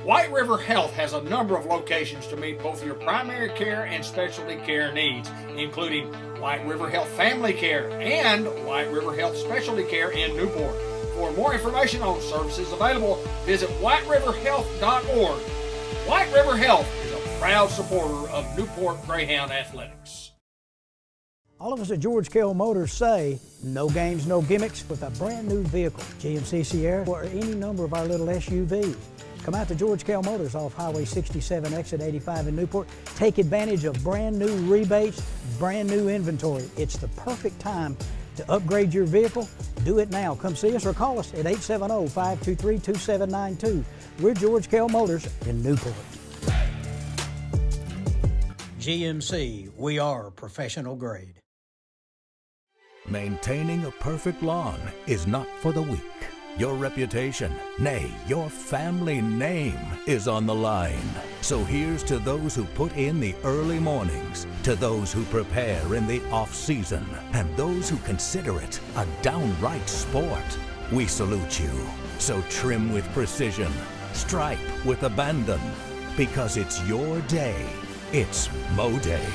White River Health has a number of locations to meet both your primary care and specialty care needs, including White River Health Family Care and White River Health Specialty Care in Newport. For more information on services available, visit whiteriverhealth.org. White River Health is a proud supporter of Newport Greyhound Athletics. All of us at George Kell Motors say, no games, no gimmicks with a brand new vehicle. GMC Sierra or any number of our little SUVs. Come out to George Kell Motors off Highway 67, exit 85 in Newport. Take advantage of brand new rebates, brand new inventory. It's the perfect time to upgrade your vehicle. Do it now. Come see us or call us at 870-523-2792. We're George Kell Motors in Newport. GMC, we are professional grade. Maintaining a perfect lawn is not for the weak. Your reputation, nay, your family name is on the line. So here's to those who put in the early mornings, to those who prepare in the off-season, and those who consider it a downright sport. We salute you. So trim with precision, stripe with abandon, because it's your day. It's Mow Day.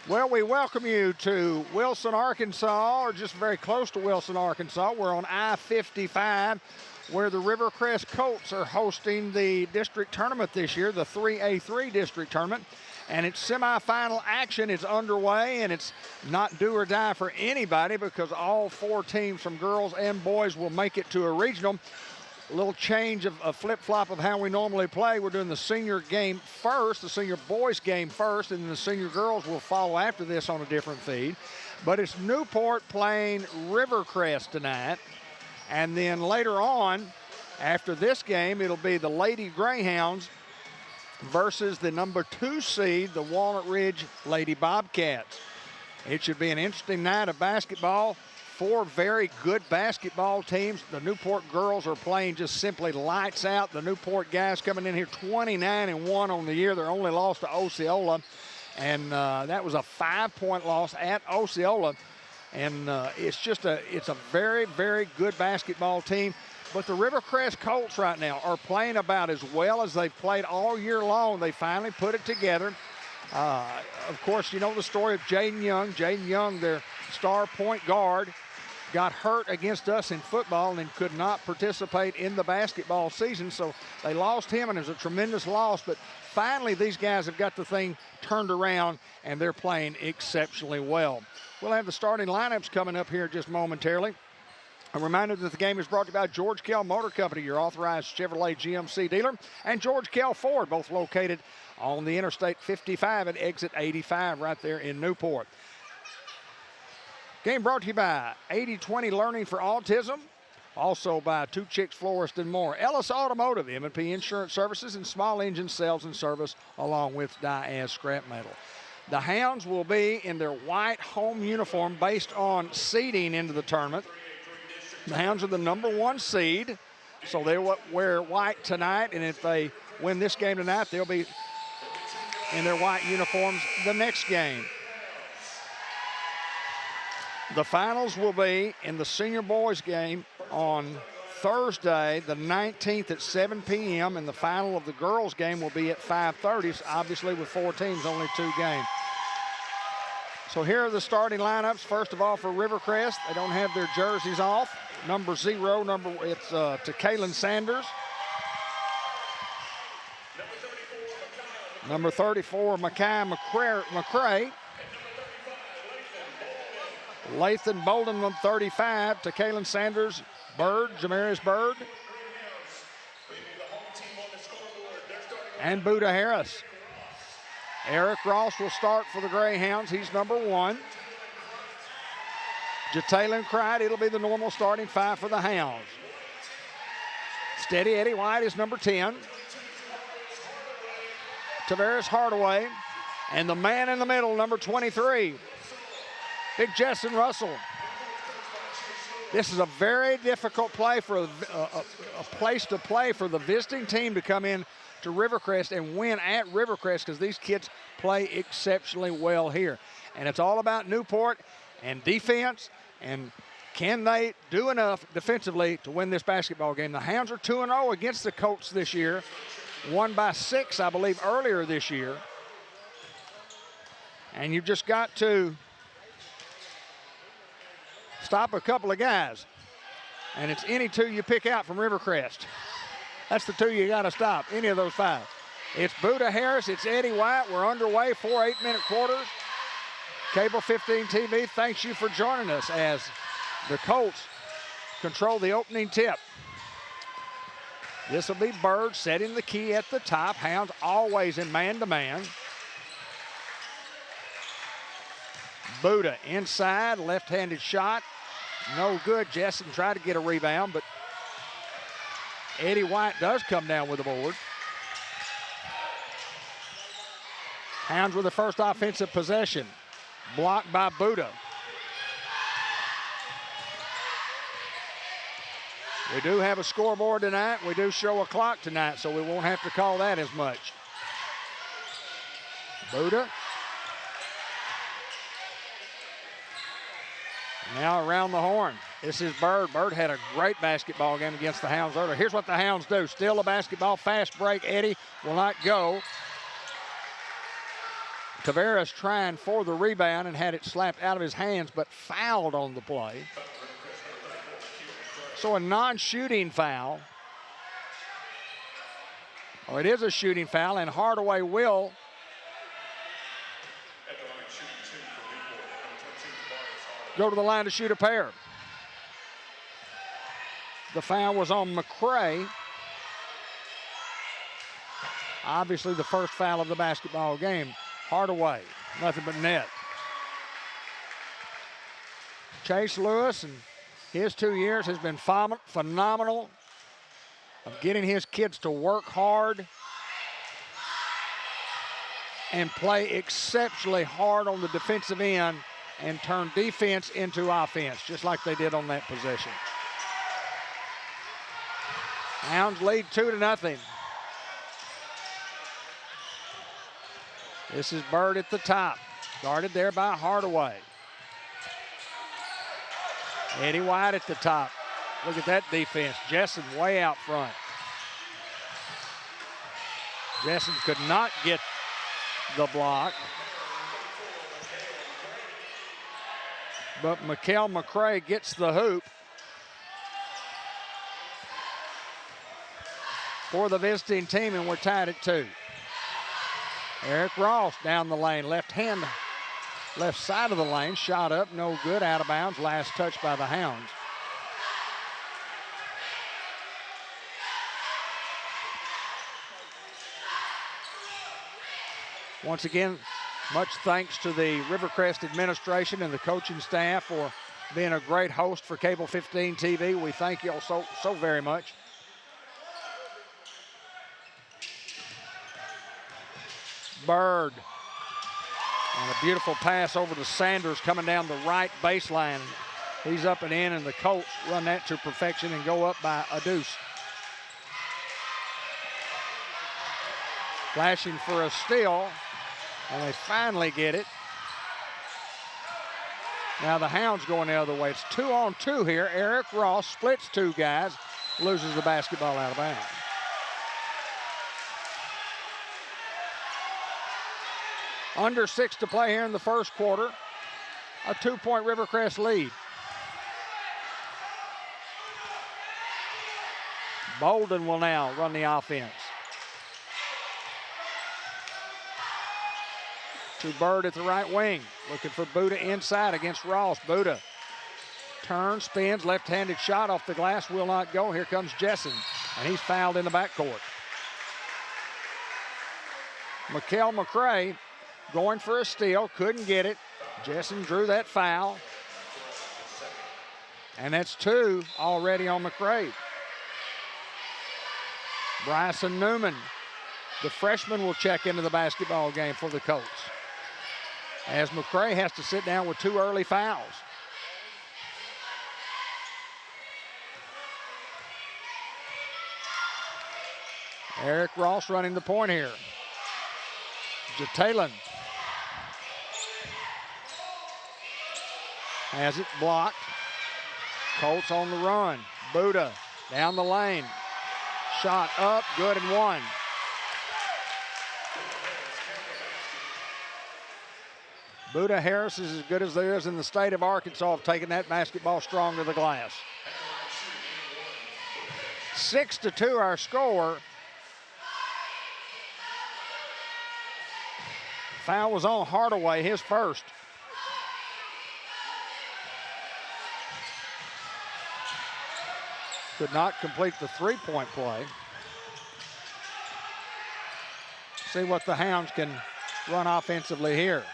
Well, we welcome you to Wilson, Arkansas, or just very close to Wilson, Arkansas. We're on I-55, where the Rivercrest Colts are hosting the district tournament this year, the 3A3 district tournament. And its semifinal action is underway, and it's not do or die for anybody because all four teams from girls and boys will make it to a regional. A little change of a flip-flop of how we normally play. We're doing the senior game first, the senior boys game first, and then the senior girls will follow after this on a different feed. But it's Newport playing Rivercrest tonight. And then later on, after this game, it'll be the Lady Greyhounds versus the number 2 seed, the Walnut Ridge Lady Bobcats. It should be an interesting night of basketball. 4 very good basketball teams. The Newport girls are playing just simply lights out. The Newport guys coming in here 29-1 on the year. Their only loss to Osceola, and that was a 5-point loss at Osceola. And it's a very, very good basketball team. But the Rivercrest Colts right now are playing about as well as they've played all year long. They finally put it together. Of course, you know the story of Jaden Young. Jaden Young, their star point guard, got hurt against us in football and could not participate in the basketball season. So they lost him, and it was a tremendous loss. But finally, these guys have got the thing turned around, and they're playing exceptionally well. We'll have the starting lineups coming up here just momentarily. A reminder that the game is brought to you by George Kell Motor Company, your authorized Chevrolet GMC dealer, and George Kell Ford, both located on the Interstate 55 at exit 85 right there in Newport. Game brought to you by 80/20 Learning for Autism, also by Two Chicks Florist and more. Ellis Automotive, M&P Insurance Services, and small engine sales and service, along with Diaz Scrap Metal. The Hounds will be in their white home uniform based on seeding into the tournament. The Hounds are the #1 seed, so they'll wear white tonight, and if they win this game tonight, they'll be in their white uniforms the next game. The finals will be in the senior boys game on Thursday, the 19th at 7 p.m., and the final of the girls game will be at 5:30, so obviously with 4 teams, only 2 games. So here are the starting lineups. First of all, for Rivercrest, they don't have their jerseys off. Number 0, it's to Kaylin Sanders. Number 34, Makai McCray. Lathan Bolden, 35, to Kaylin Sanders. Bird, Jamarius Bird. And Buda Harris. Eric Ross will start for the Greyhounds. He's number 1. Jataylin Cried, it'll be the normal starting 5 for the Hounds. Steady Eddie White is number 10. Tavares Hardaway. And the man in the middle, number 23, Big Jessen Russell. This is a very difficult play for a place to play for the visiting team to come in to Rivercrest and win at Rivercrest, because these kids play exceptionally well here. And it's all about Newport and defense, and can they do enough defensively to win this basketball game? The Hounds are 2-0 against the Colts this year, won by 6, I believe, earlier this year. And you've just got to stop a couple of guys, and it's any 2 you pick out from Rivercrest. That's the 2 you got to stop, any of those 5. It's Buda Harris, it's Eddie White. We're underway, 4 8-minute quarters. Cable 15 TV, thanks you for joining us as the Colts control the opening tip. This will be Bird setting the key at the top. Hounds always in man-to-man. Buda inside, left-handed shot. No good. Jessen tried to get a rebound, but Eddie White does come down with the board. Hounds with the first offensive possession. Blocked by Buda. We do have a scoreboard tonight. We do show a clock tonight, so we won't have to call that as much. Buda. Now around the horn. This is Bird. Bird had a great basketball game against the Hounds earlier. Here's what the Hounds do. Steal the basketball, fast break. Eddie will not go. Tavares trying for the rebound and had it slapped out of his hands, but fouled on the play. So a non-shooting foul. Oh, it is a shooting foul, and Hardaway will go to the line to shoot a pair. The foul was on McCray. Obviously the first foul of the basketball game. Hardaway, nothing but net. Chase Lewis and his 2 years has been phenomenal of getting his kids to work hard and play exceptionally hard on the defensive end and turn defense into offense, just like they did on that possession. Hounds lead 2-0. This is Bird at the top, guarded there by Hardaway. Eddie White at the top. Look at that defense. Jessen way out front. Jessen could not get the block. But Mikael McCray gets the hoop for the visiting team, and we're tied at 2. Eric Ross down the lane, left side of the lane, shot up, no good, out of bounds, last touch by the Hounds. Once again, much thanks to the Rivercrest administration and the coaching staff for being a great host for Cable 15 TV. We thank you all so very much. Bird. And a beautiful pass over to Sanders coming down the right baseline. He's up and in, and the Colts run that to perfection and go up by a deuce. Flashing for a steal, and they finally get it. Now the Hounds going the other way. It's 2-on-2 here. Eric Ross splits 2 guys, loses the basketball out of bounds. Under 6 to play here in the first quarter. A 2-point Rivercrest lead. Bolden will now run the offense. To Bird at the right wing. Looking for Buddha inside against Ross. Buddha turns, spins, left-handed shot off the glass, will not go. Here comes Jessen, and he's fouled in the backcourt. Mikael McCray going for a steal, couldn't get it. Jessen drew that foul. And that's 2 already on McCray. Bryson Newman, the freshman, will check into the basketball game for the Colts, as McCray has to sit down with 2 early fouls. Eric Ross running the point here. Jatelin has it blocked. Colts on the run. Buddha down the lane. Shot up, good and 1. Buddha Harris is as good as there is in the state of Arkansas of taking that basketball strong to the glass. 6-2 our score. Foul was on Hardaway, his first. Could not complete the 3-point play. See what the Hounds can run offensively here.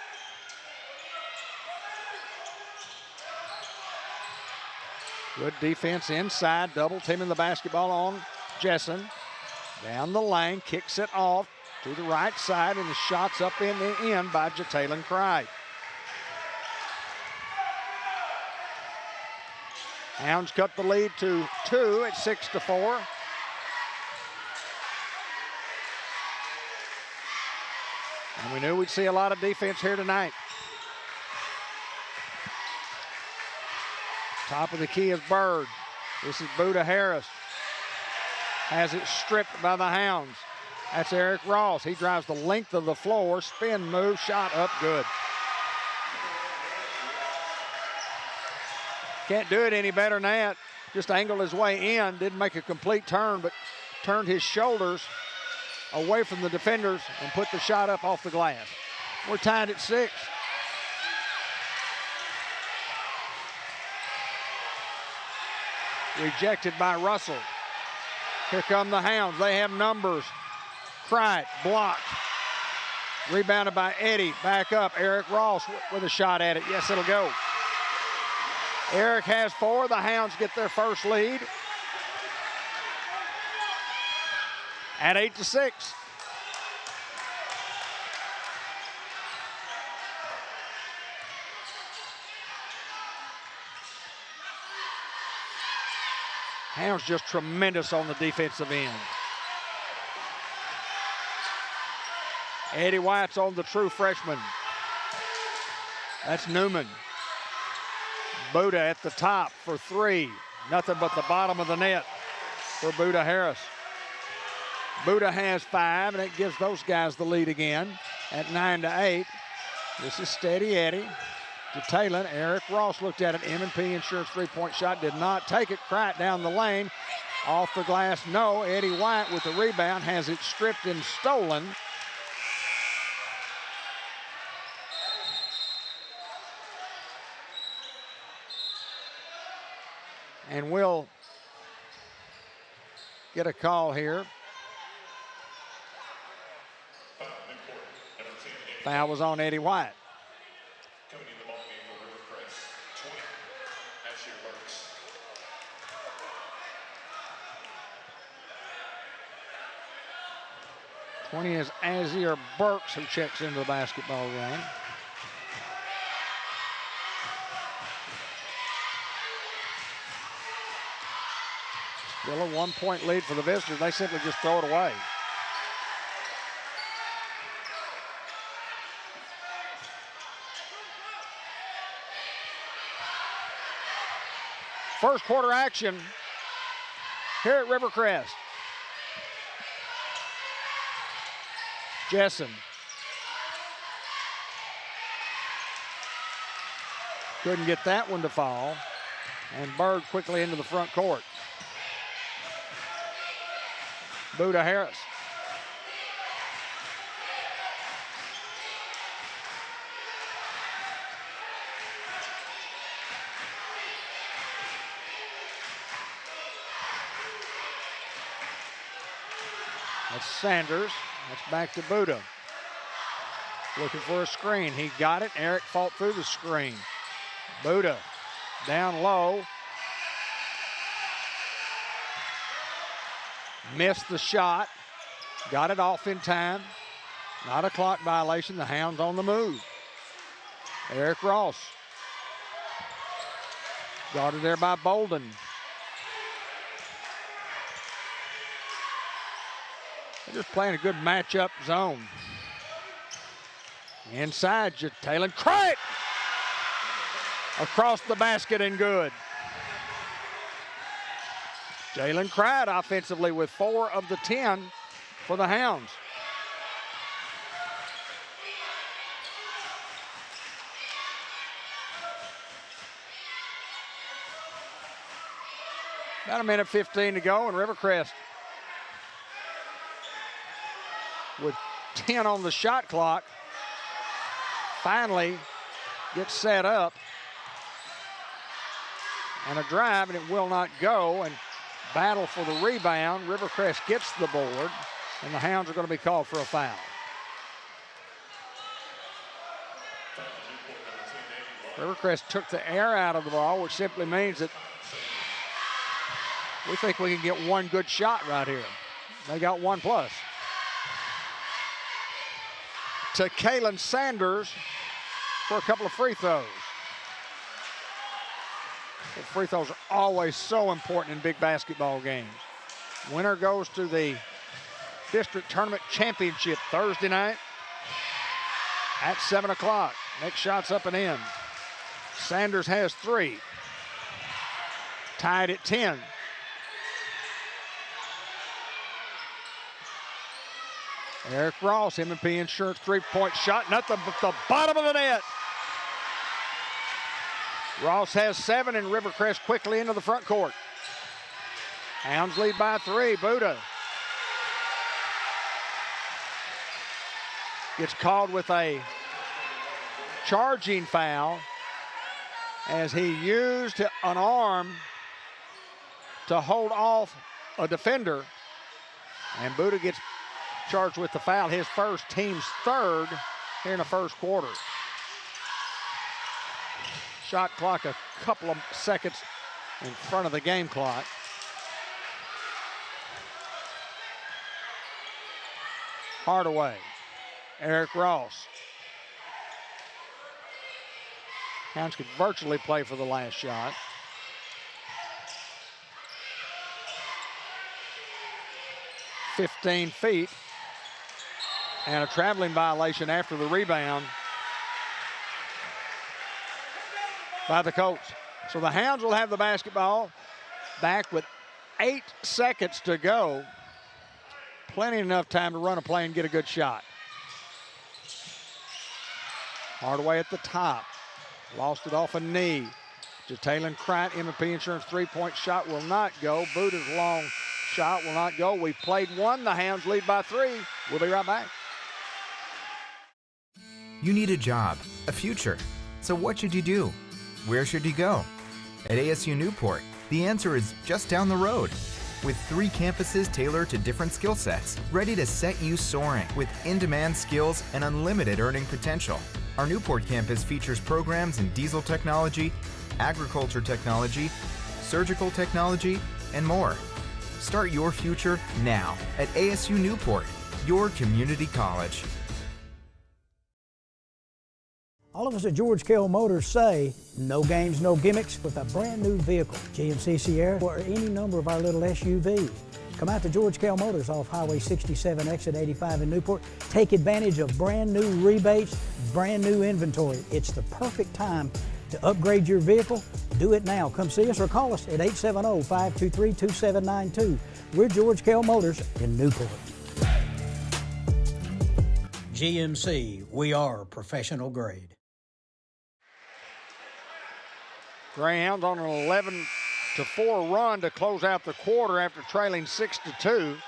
Good defense inside, double teaming the basketball on Jessen. Down the lane, kicks it off to the right side, and the shot's up in the end by Jatelin Cry. Hounds cut the lead to 2 at 6-4. And we knew we'd see a lot of defense here tonight. Top of the key is Bird. This is Buddha Harris. Has it stripped by the Hounds. That's Eric Ross. He drives the length of the floor, spin move, shot up, good. Can't do it any better than that. Just angled his way in, didn't make a complete turn, but turned his shoulders away from the defenders and put the shot up off the glass. We're tied at 6. Rejected by Russell. Here come the Hounds. They have numbers. Cright blocked. Rebounded by Eddie. Back up. Eric Ross with a shot at it. Yes, it'll go. Eric has 4. The Hounds get their first lead at 8-6. Hounds just tremendous on the defensive end. Eddie White's on the true freshman. That's Newman. Buddha at the top for three. Nothing but the bottom of the net for Buddha Harris. Buddha has 5, and it gives those guys the lead again at 9-8. This is Steady Eddie to Talon. Eric Ross looked at it. M&P Insurance three-point shot. Did not take it. Cright down the lane. Off the glass, no. Eddie White with the rebound has it stripped and stolen. And we'll get a call here. Foul was on Eddie White. Coming in the ball game for Rivercrest, 20, Ashley Burks. Is Azir Burks, who checks into the basketball game. Still a 1-point lead for the visitors. They simply just throw it away. First quarter action here at Rivercrest. Jessen couldn't get that one to fall, and Bird quickly into the front court. Buddha Harris. That's Sanders. That's back to Buddha. Looking for a screen. He got it. Eric fought through the screen. Buddha down low. Missed the shot. Got it off in time. Not a clock violation. The Hounds on the move. Eric Ross. Guarded there by Bolden. They're just playing a good matchup zone. Inside, Talon Cright! Across the basket and good. Jalen Cright offensively with 4 of the 10 for the Hounds. About 1:15 to go, and Rivercrest with 10 on the shot clock finally gets set up. And a drive, and it will not go. And battle for the rebound. Rivercrest gets the board, and the Hounds are going to be called for a foul. Rivercrest took the air out of the ball, which simply means that we think we can get one good shot right here. They got 1+. To Kalen Sanders for a couple of free throws. The free throws are always so important in big basketball games. Winner goes to the district tournament championship Thursday night at 7 o'clock. Next shot's up and in. Sanders has 3. Tied at 10. Eric Ross, M&P Insurance three-point shot. Nothing but the bottom of the net. Ross has 7, and Rivercrest quickly into the front court. Hounds lead by 3. Buddha gets called with a charging foul as he used an arm to hold off a defender, and Buddha gets charged with the foul, his first, team's 3rd here in the first quarter. Shot clock a couple of seconds in front of the game clock. Hardaway, Eric Ross. Hounds could virtually play for the last shot. (15 feet). And a traveling violation after the rebound by the Colts. So the Hounds will have the basketball back with 8 seconds to go. Plenty enough time to run a play and get a good shot. Hardaway at the top. Lost it off a knee. Jalen Krant, M&P Insurance three-point shot will not go. Buda's long shot will not go. We've played one. The Hounds lead by 3. We'll be right back. You need a job, a future. So what should you do? Where should you go? At ASU Newport, the answer is just down the road. With 3 campuses tailored to different skill sets, ready to set you soaring with in-demand skills and unlimited earning potential. Our Newport campus features programs in diesel technology, agriculture technology, surgical technology, and more. Start your future now at ASU Newport, your community college. All of us at George Kell Motors say, no games, no gimmicks with a brand new vehicle, GMC Sierra or any number of our little SUVs. Come out to George Kell Motors off Highway 67, exit 85 in Newport. Take advantage of brand new rebates, brand new inventory. It's the perfect time to upgrade your vehicle. Do it now. Come see us or call us at 870-523-2792. We're George Kell Motors in Newport. GMC, we are professional grade. Greyhounds on an 11-4 run to close out the quarter after trailing 6-2.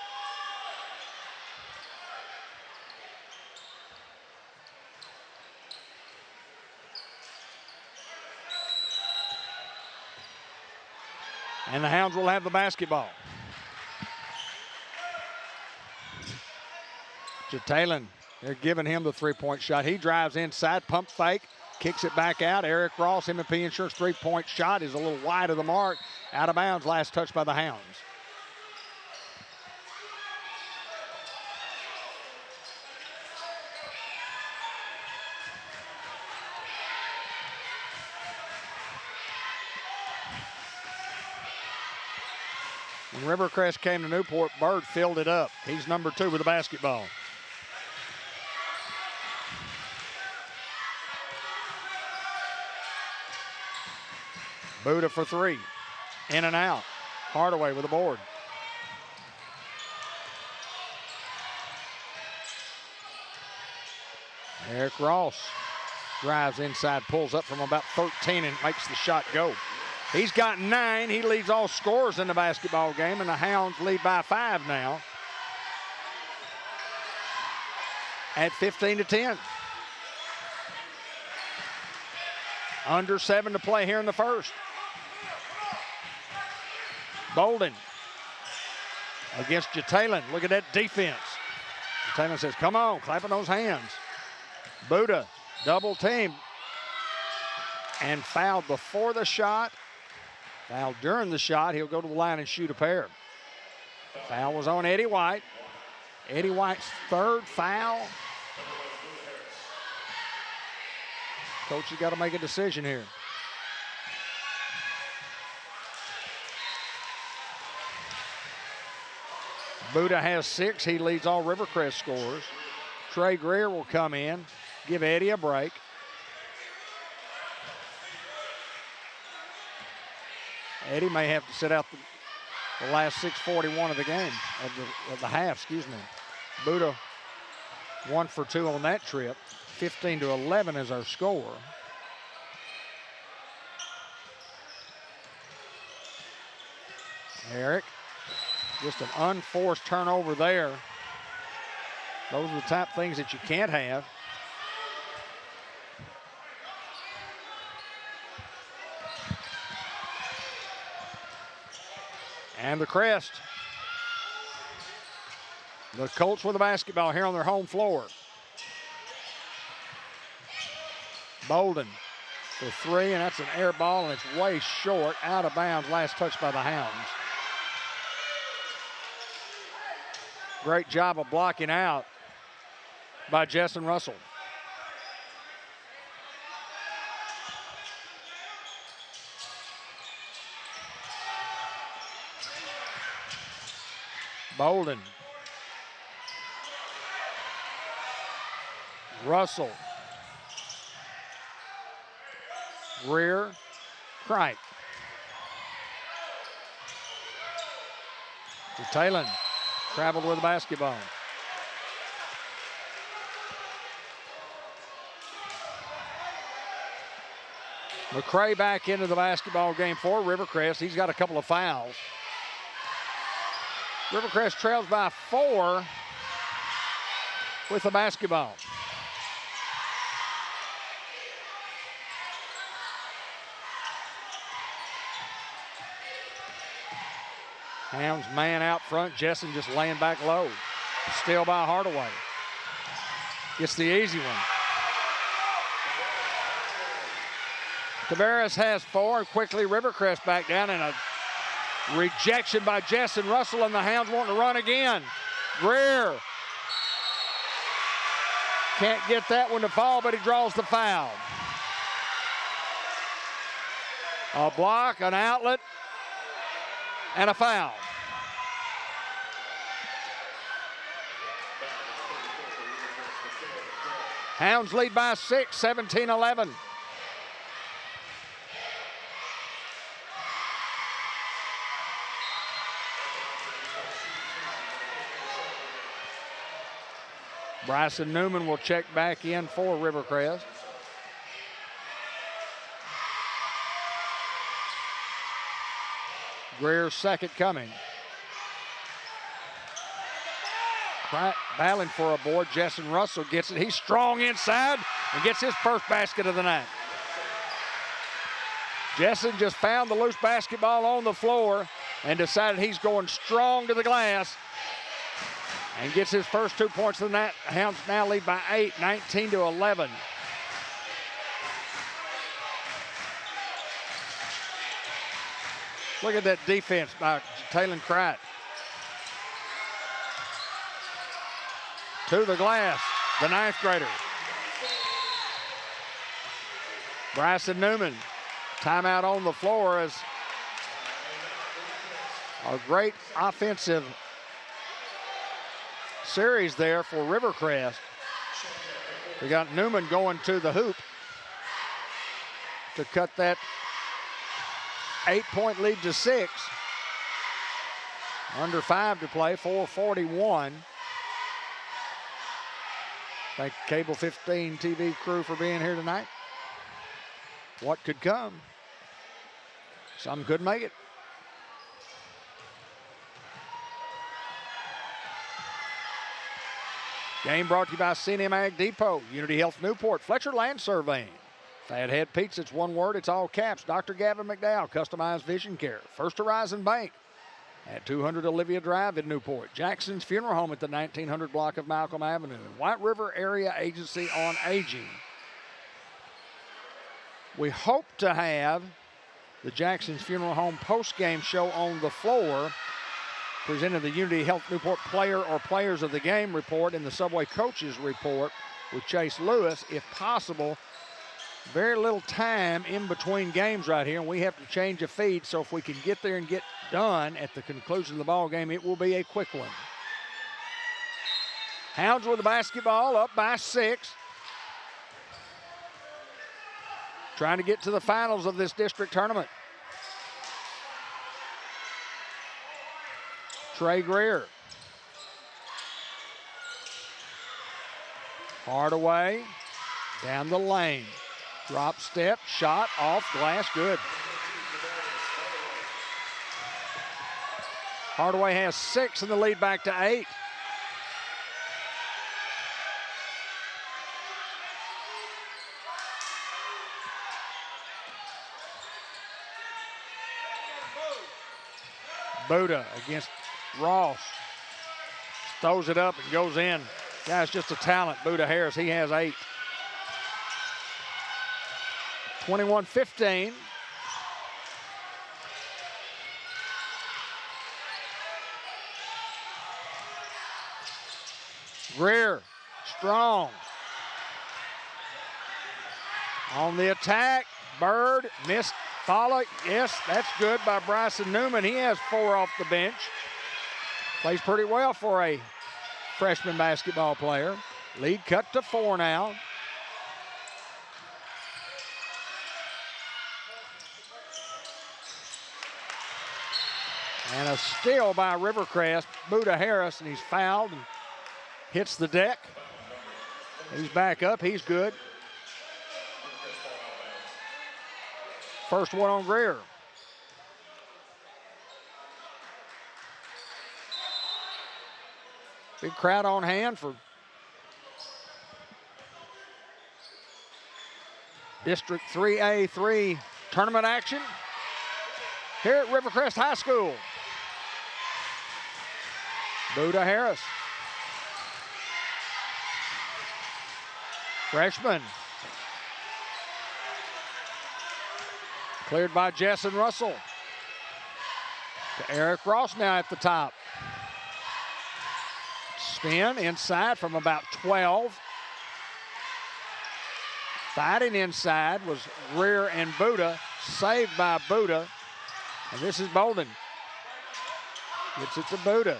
And the Hounds will have the basketball. Jalen, they're giving him the three-point shot. He drives inside, pump fake, kicks it back out. Eric Ross, M&P Insurance three-point shot is a little wide of the mark. Out of bounds, last touch by the Hounds. When Rivercrest came to Newport, Bird filled it up. He's number 2 with the basketball. Buda for 3. In and out. Hardaway with the board. Eric Ross drives inside, pulls up from about 13 and makes the shot go. He's got 9. He leads all scorers in the basketball game, and the Hounds lead by 5 now at 15-10. Under 7 to play here in the first. Bolden against Jalen. Look at that defense. Jalen says, come on, clapping those hands. Buda, double team. And fouled before the shot. Foul during the shot. He'll go to the line and shoot a pair. Foul was on Eddie White. Eddie White's 3rd foul. Coach has got to make a decision here. Buda has 6. He leads all Rivercrest scorers. Trey Greer will come in, give Eddie a break. Eddie may have to sit out the last 6:41 of the game, of the half, excuse me. Buda 1 for 2 on that trip. 15-11 is our score. Eric, just an unforced turnover there. Those are the type of things that you can't have. And the Crest. The Colts with the basketball here on their home floor. Bolden for 3, and that's an air ball, and it's way short, out of bounds, last touch by the Hounds. Great job of blocking out by Jessen Russell. Bolden. Russell. Greer. Cripe. To Talon. Traveled with the basketball. McCray back into the basketball game for Rivercrest. He's got a couple of fouls. Rivercrest trails by 4 with the basketball. Hounds man out front. Jessen just laying back low. Steal by Hardaway. Gets the easy one. Tavares has 4, and quickly Rivercrest back down, and a rejection by Jessen Russell, and the Hounds wanting to run again. Greer can't get that one to fall, but he draws the foul. A block, an outlet, and a foul. Hounds lead by 6, 17-11. Bryson Newman will check back in for Rivercrest. Greer's second coming. Battling for a board. Jessen Russell gets it. He's strong inside and gets his first basket of the night. Jessen just found the loose basketball on the floor and decided he's going strong to the glass and gets his first 2 points of the night. Hounds now lead by 8, 19-11. Look at that defense by Talon Cripe. To the glass, the 9th grader. Bryson Newman, timeout on the floor as a great offensive series there for Rivercrest. We got Newman going to the hoop to cut that 8-point lead to 6. Under 5 to play, 4:41. Thank the Cable 15 TV crew for being here tonight. What could come? Some could make it. Game brought to you by CNM Ag Depot, Unity Health Newport, Fletcher Land Surveying, Fathead Pizza, it's one word, it's all caps, Dr. Gavin McDowell, Customized Vision Care, First Horizon Bank at 200 Olivia Drive in Newport, Jackson's Funeral Home at the 1900 block of Malcolm Avenue, White River Area Agency on Aging. We hope to have the Jackson's Funeral Home post-game show on the floor, presenting the Unity Health Newport player or players of the game report and the Subway coaches report with Chase Lewis, if possible. Very little time in between games right here, and we have to change a feed, so if we can get there and get done at the conclusion of the ball game, it will be a quick one. Hounds with the basketball, up by 6. Trying to get to the finals of this district tournament. Trey Greer. Hardaway down the lane. Drop step, shot off glass, good. Hardaway has 6 and the lead back to 8. Buddha against Ross. Throws it up and goes in. Guy's just a talent, Buddha Harris. He has 8. 21-15. Greer, strong. On the attack, Bird, missed follow. Yes, that's good by Bryson Newman. He has 4 off the bench. Plays pretty well for a freshman basketball player. Lead cut to 4 now. And a steal by Rivercrest. Buddha Harris, and he's fouled and hits the deck. He's back up. He's good. First one on Greer. Big crowd on hand for District 3A3 tournament action here at Rivercrest High School. Buddha Harris. Freshman. Cleared by Jessen Russell. To Eric Ross now at the top. Spin inside from about 12. Fighting inside was Greer and Buddha. Saved by Buddha. And this is Bolden. Gets it to Buddha.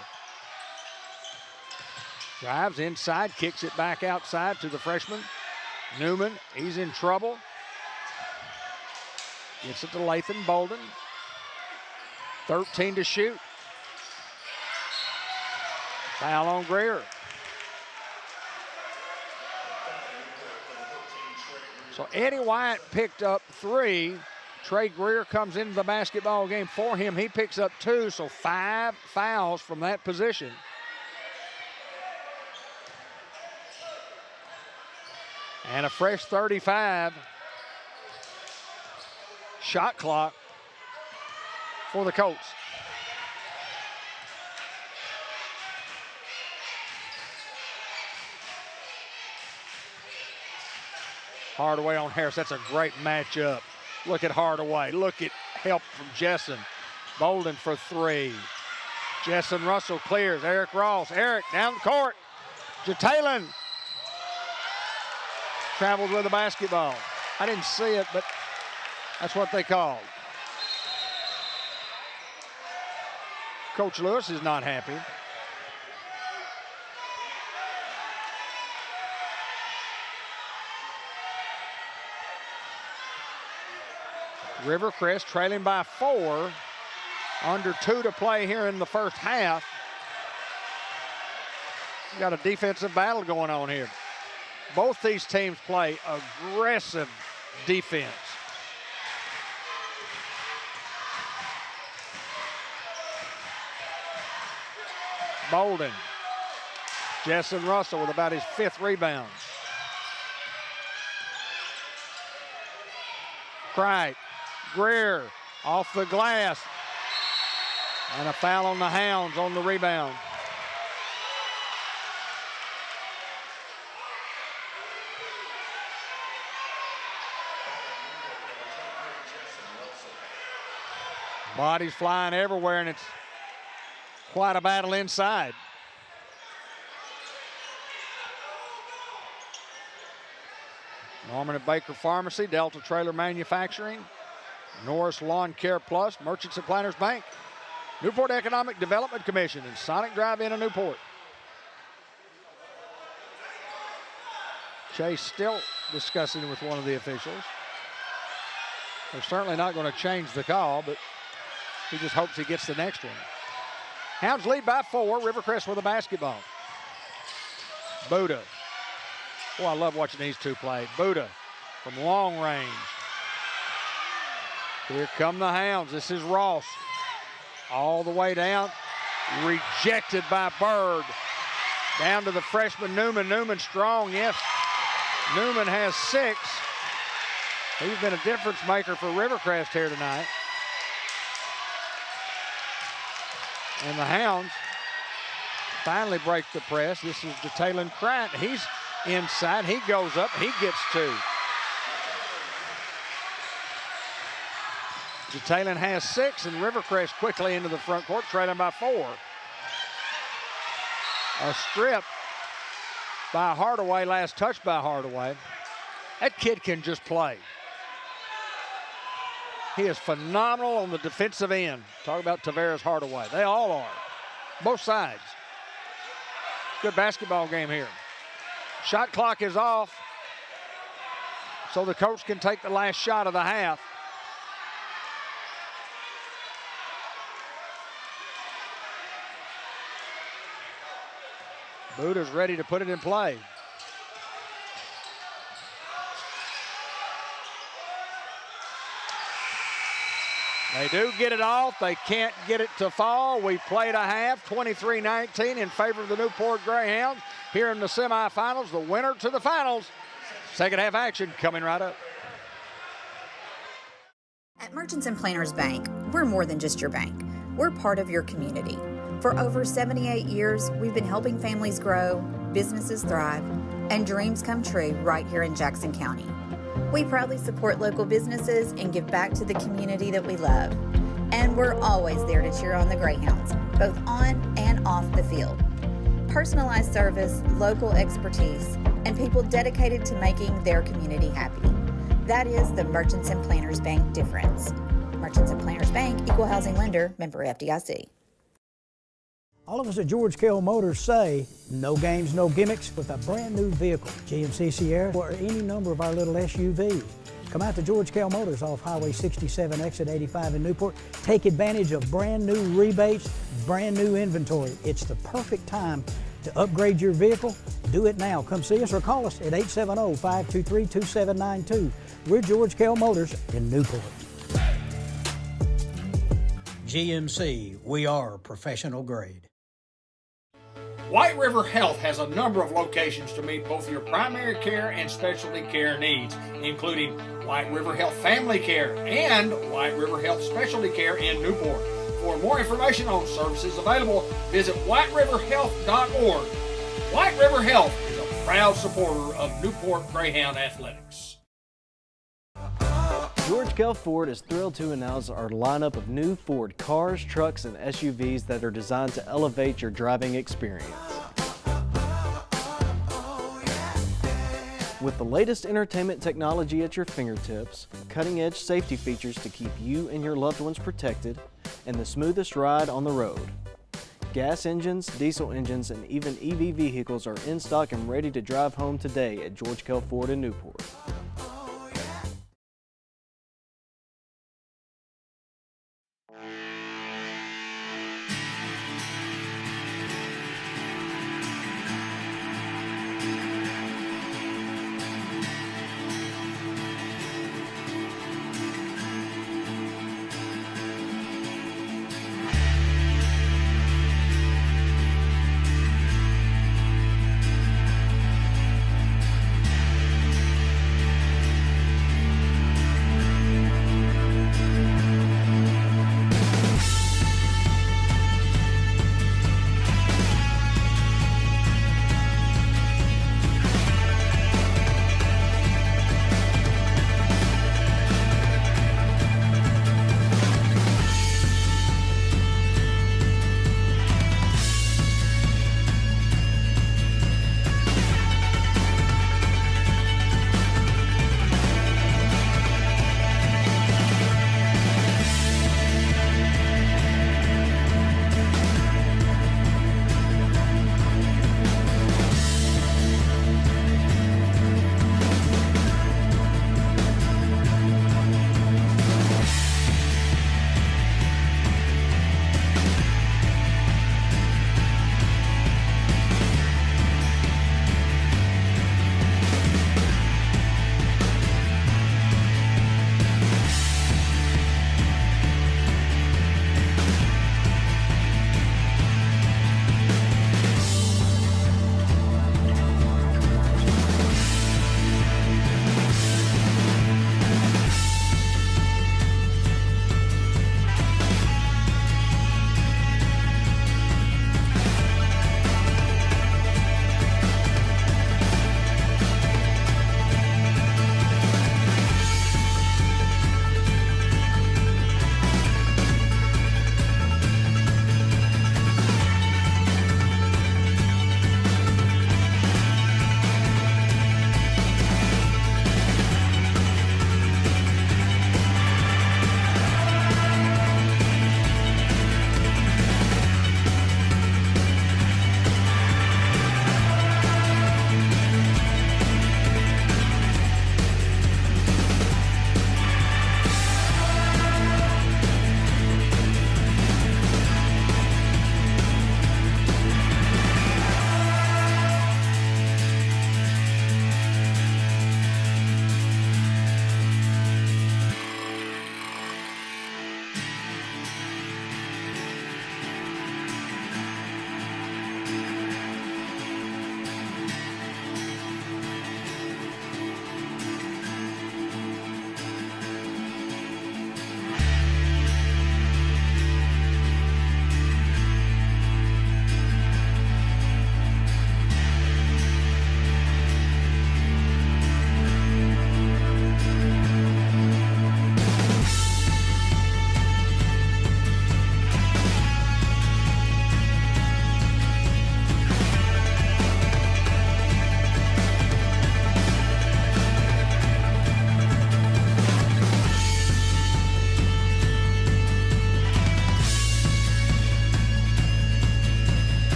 Drives inside, kicks it back outside to the freshman. Newman, he's in trouble. Gets it to Lathan Bolden. 13 to shoot. Foul on Greer. So Eddie White picked up 3. Trey Greer comes into the basketball game for him. He picks up 2, so 5 fouls from that position. And a fresh 35. Shot clock for the Colts. Hardaway on Harris. That's a great matchup. Look at Hardaway. Look at help from Jessen. Bolden for 3. Jessen Russell clears. Eric Ross. Eric down the court. Jataylin traveled with the basketball. I didn't see it, but that's what they called. Coach Lewis is not happy. Rivercrest trailing by 4. Under 2 to play here in the first half. We've got a defensive battle going on here. Both these teams play aggressive defense. Bolden. Jessen Russell with about his 5th rebound. Cright. Greer off the glass. And a foul on the Hounds on the rebound. Bodies flying everywhere, and it's quite a battle inside. Norman and Baker Pharmacy, Delta Trailer Manufacturing, Norris Lawn Care Plus, Merchants and Planners Bank, Newport Economic Development Commission, and Sonic Drive-In in Newport. Chase still discussing with one of the officials. They're certainly not going to change the call, but he just hopes he gets the next one. Hounds lead by 4. Rivercrest with a basketball. Buddha. Oh, I love watching these two play. Buddha from long range. Here come the Hounds. This is Ross. All the way down. Rejected by Bird. Down to the freshman Newman. Newman strong, yes. Newman has 6. He's been a difference maker for Rivercrest here tonight. And the Hounds finally break the press. This is Jataylin Cright. He's inside. He goes up. He gets 2. Jataylin has 6, and Rivercrest quickly into the front court, trailing by 4. A strip by Hardaway, last touch by Hardaway. That kid can just play. He is phenomenal on the defensive end. Talk about Tavares Hardaway. They all are. Both sides. Good basketball game here. Shot clock is off, so the Colts can take the last shot of the half. Buddha's ready to put it in play. They do get it off. They can't get it to fall. We've played a half, 23-19 in favor of the Newport Greyhounds. Here in the semifinals, the winner to the finals. Second half action coming right up. At Merchants and Planners Bank, we're more than just your bank. We're part of your community. For over 78 years, we've been helping families grow, businesses thrive, and dreams come true right here in Jackson County. We proudly support local businesses and give back to the community that we love. And we're always there to cheer on the Greyhounds, both on and off the field. Personalized service, local expertise, and people dedicated to making their community happy. That is the Merchants and Planners Bank difference. Merchants and Planners Bank, equal housing lender, member FDIC. All of us at George Kell Motors say, no games, no gimmicks with a brand new vehicle. GMC Sierra or any number of our little SUVs. Come out to George Kell Motors off Highway 67, exit 85 in Newport. Take advantage of brand new rebates, brand new inventory. It's the perfect time to upgrade your vehicle. Do it now. Come see us or call us at 870-523-2792. We're George Kell Motors in Newport. GMC, we are professional grade. White River Health has a number of locations to meet both your primary care and specialty care needs, including White River Health Family Care and White River Health Specialty Care in Newport. For more information on services available, visit whiteriverhealth.org. White River Health is a proud supporter of Newport Greyhound Athletics. George Kell Ford is thrilled to announce our lineup of new Ford cars, trucks, and SUVs that are designed to elevate your driving experience. With the latest entertainment technology at your fingertips, cutting-edge safety features to keep you and your loved ones protected, and the smoothest ride on the road. Gas engines, diesel engines, and even EV vehicles are in stock and ready to drive home today at George Kell Ford in Newport.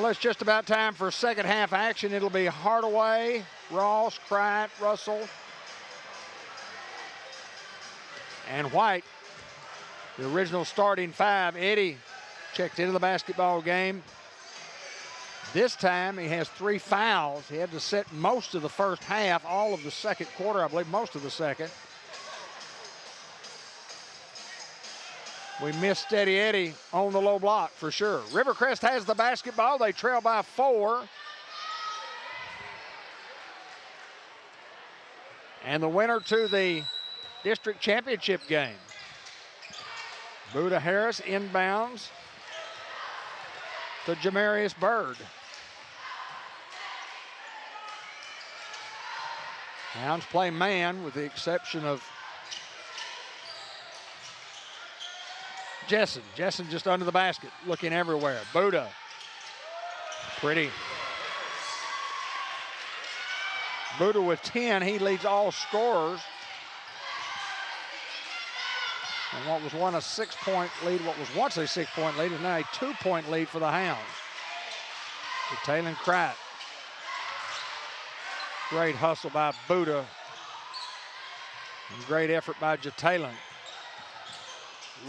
Well, it's just about time for second half action. It'll be Hardaway, Ross, Cright, Russell, and White. The original starting five. Eddie checked into the basketball game. This time he has 3 fouls. He had to sit most of the first half, all of the second quarter, I believe most of the second. We missed Steady Eddie on the low block for sure. Rivercrest has the basketball. They trail by 4. And the winner to the district championship game. Buddha Harris inbounds to Jamarius Bird. Hounds play man with the exception of Jessen. Jessen just under the basket, looking everywhere. Buddha, pretty. Buddha with 10, he leads all scorers. And what was once a 6-point lead is now a 2-point lead for the Hounds. Taylor Cright. Great hustle by Buddha. And great effort by Jataylin.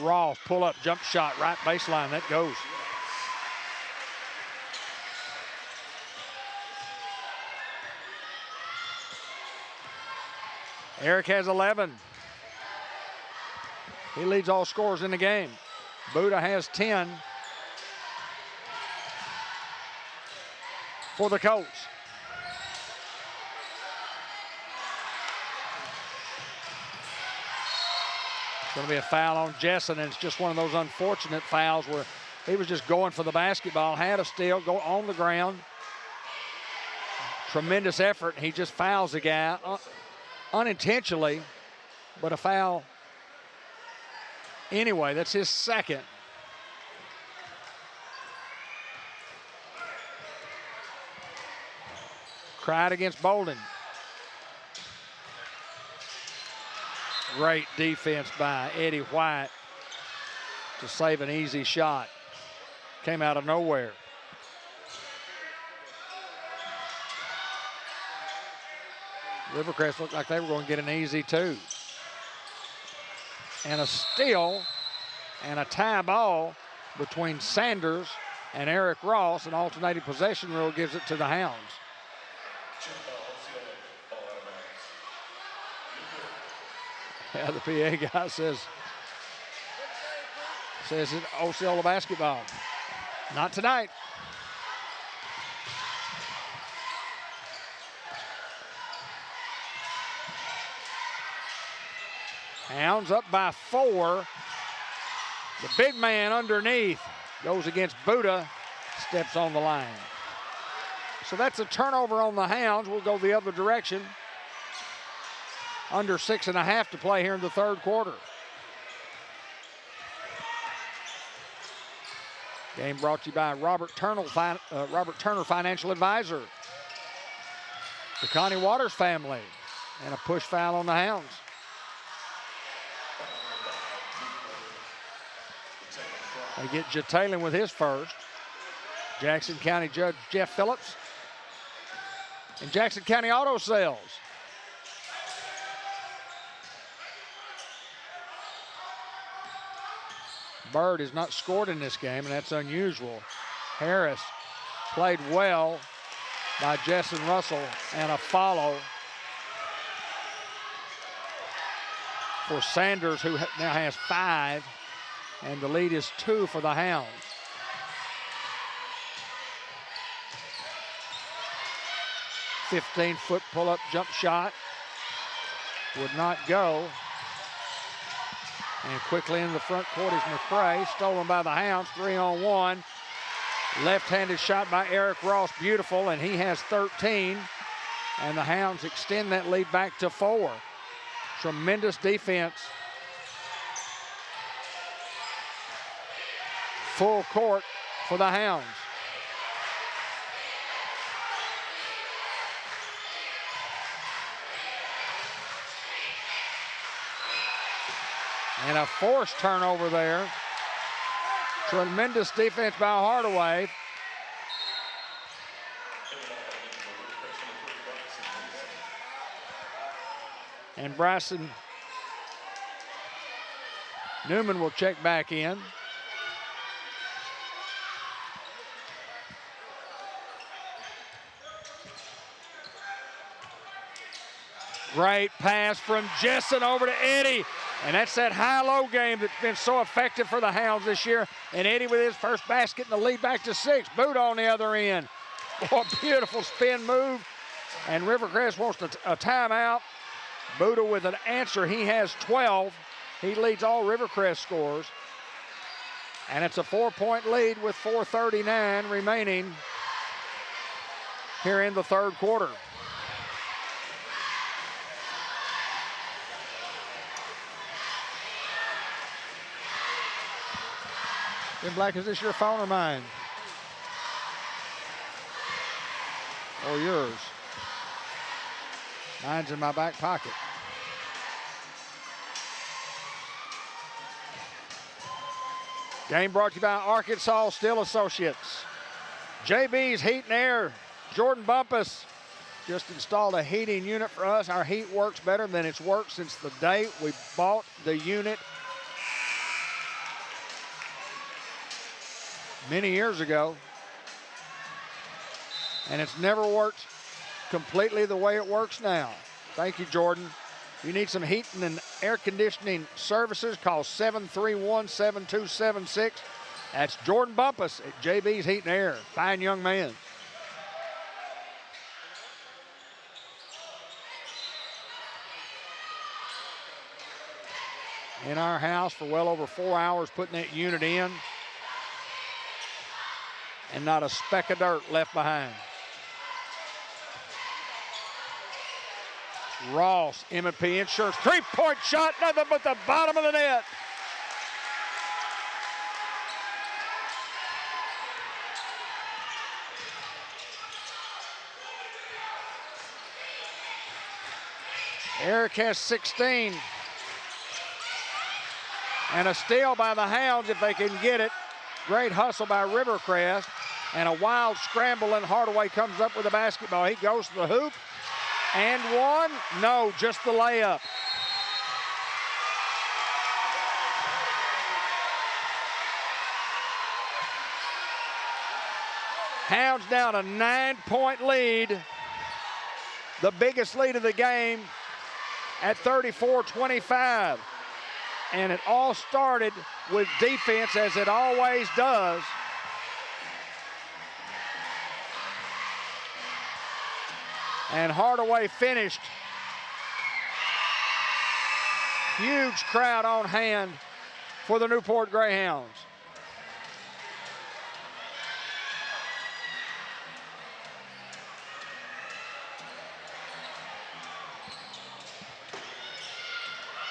Ross, pull up, jump shot, right baseline, that goes. Eric has 11. He leads all scorers in the game. Buddha has 10 for the Colts. It's going to be a foul on Jessen, and it's just one of those unfortunate fouls where he was just going for the basketball, had a steal, go on the ground. Tremendous effort. He just fouls the guy unintentionally, but a foul anyway. That's his second. Cried against Bolden. Great defense by Eddie White to save an easy shot. Came out of nowhere. Rivercrest looked like they were going to get an easy 2. And a steal and a tie ball between Sanders and Eric Ross. An alternating possession rule gives it to the Hounds. Yeah, the PA guy says it's Osceola basketball. Not tonight. Hounds up by 4. The big man underneath goes against Buddha, steps on the line. So that's a turnover on the Hounds. We'll go the other direction. Under 6.5 to play here in the third quarter. Game brought to you by Robert Turner Financial Advisor. The Connie Waters family. And a push foul on the Hounds. They get Jataylin with his first. Jackson County Judge Jeff Phillips. And Jackson County Auto Sales. Bird has not scored in this game, and that's unusual. Harris played well by Jessen Russell, and a follow for Sanders, who now has 5, and the lead is 2 for the Hounds. A 15-foot pull-up jump shot would not go. And quickly in the front court is McCray, stolen by the Hounds, 3-on-1. Left-handed shot by Eric Ross, beautiful, and he has 13. And the Hounds extend that lead back to 4. Tremendous defense. Full court for the Hounds. And a forced turnover there. Tremendous defense by Hardaway. And Bryson Newman will check back in. Great pass from Jessen over to Eddie. And that's that high-low game that's been so effective for the Hounds this year. And Eddie with his first basket and the lead back to 6. Buddha on the other end. What a beautiful spin move. And Rivercrest wants a timeout. Buddha with an answer. He has 12. He leads all Rivercrest scores. And it's a 4-point lead with 4:39 remaining here in the third quarter. Ben Black, is this your phone or mine? Or yours? Mine's in my back pocket. Game brought to you by Arkansas Steel Associates. JB's Heat and Air. Jordan Bumpus just installed a heating unit for us. Our heat works better than it's worked since the day we bought the unit many years ago. And it's never worked completely the way it works now. Thank you, Jordan. If you need some heating and air conditioning services, call 731-7276. That's Jordan Bumpus at JB's Heat and Air. Fine young man. In our house for well over 4 hours putting that unit in. And not a speck of dirt left behind. Ross, M&P Insurance, three-point shot, nothing but the bottom of the net. Eric has 16. And a steal by the Hounds if they can get it. Great hustle by Rivercrest. And a wild scramble, and Hardaway comes up with a basketball. He goes to the hoop. And one. No, just the layup. Hounds down a 9-point lead. The biggest lead of the game at 34-25. And it all started with defense, as it always does. And Hardaway finished. Huge crowd on hand for the Newport Greyhounds.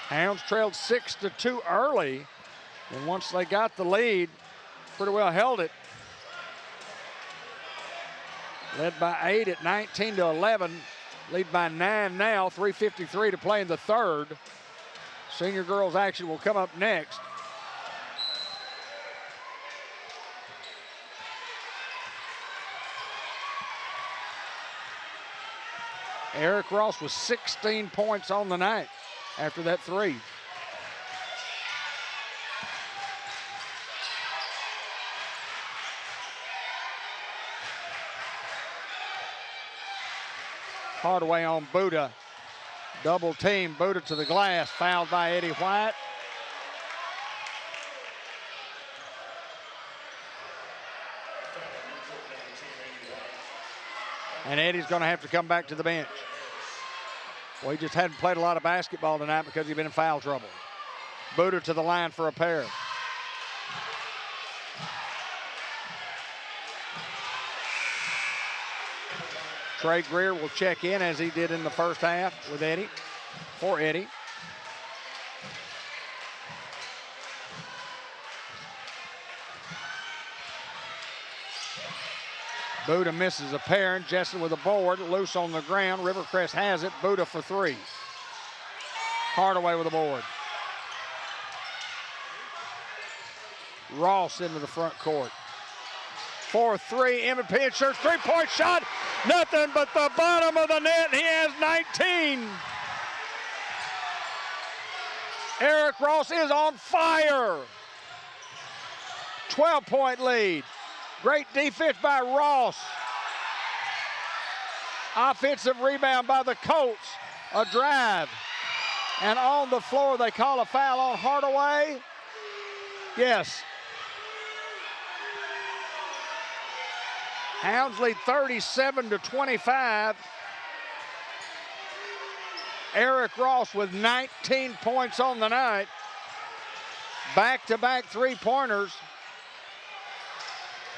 Hounds trailed 6-2 early, and once they got the lead, pretty well held it. Led by 8 at 19-11. Lead by 9 now, 3:53 to play in the third. Senior girls action will come up next. Eric Ross with 16 points on the night after that three. Hardaway on Buddha. Double team, Buddha to the glass, fouled by Eddie White. And Eddie's gonna have to come back to the bench. Well, he just hadn't played a lot of basketball tonight because he'd been in foul trouble. Buddha to the line for a pair. Trey Greer will check in as he did in the first half with Eddie, for Eddie. Buddha misses a pair, and Jessen with a board, loose on the ground. Rivercrest has it, Buddha for three. Hardaway with a board. Ross into the front court. 4-3, M&P Insurance, three-point shot. Nothing but the bottom of the net. He has 19. Eric Ross is on fire. 12-point lead. Great defense by Ross. Offensive rebound by the Colts. A drive. And on the floor, they call a foul on Hardaway. Yes. Hounds lead 37-25. Eric Ross with 19 points on the night. Back-to-back three-pointers.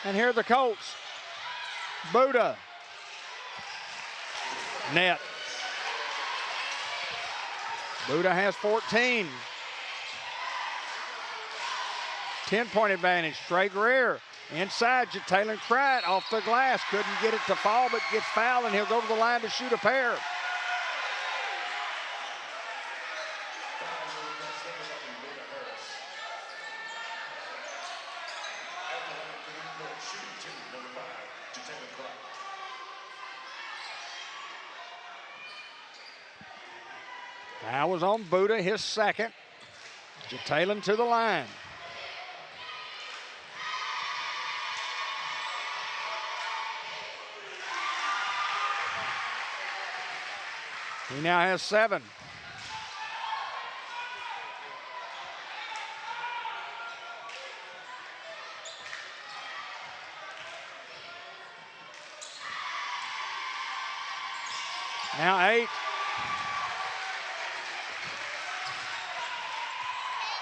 And here are the Colts. Buddha. Net. Buddha has 14. 10-point advantage. Trey Greer inside. Jalen Cright off the glass. Couldn't get it to fall, but gets fouled, and he'll go to the line to shoot a pair. Foul was on Buddha, his second. Jalen to the line. He now has 7. Now 8.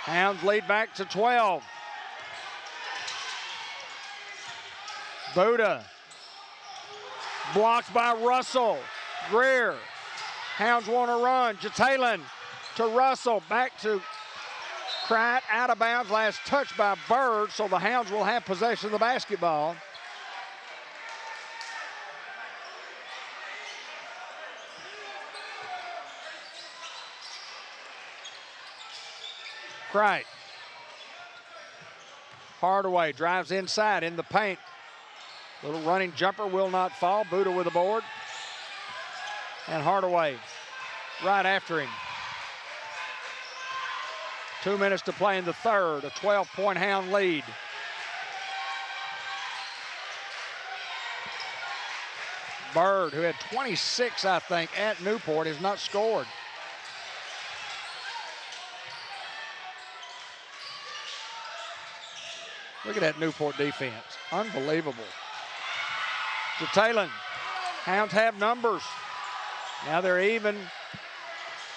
Hounds lead back to 12. Buddha. Blocked by Russell. Greer. Hounds want to run. Jalen to Russell. Back to Cright. Out of bounds. Last touch by Bird. So the Hounds will have possession of the basketball. Cright. Hardaway drives inside in the paint. Little running jumper will not fall. Buddha with the board. And Hardaway right after him. 2 minutes to play in the third. A 12-point Hound lead. Bird, who had 26, I think, at Newport, has not scored. Look at that Newport defense. Unbelievable. Jalen. Hounds have numbers. Now they're even.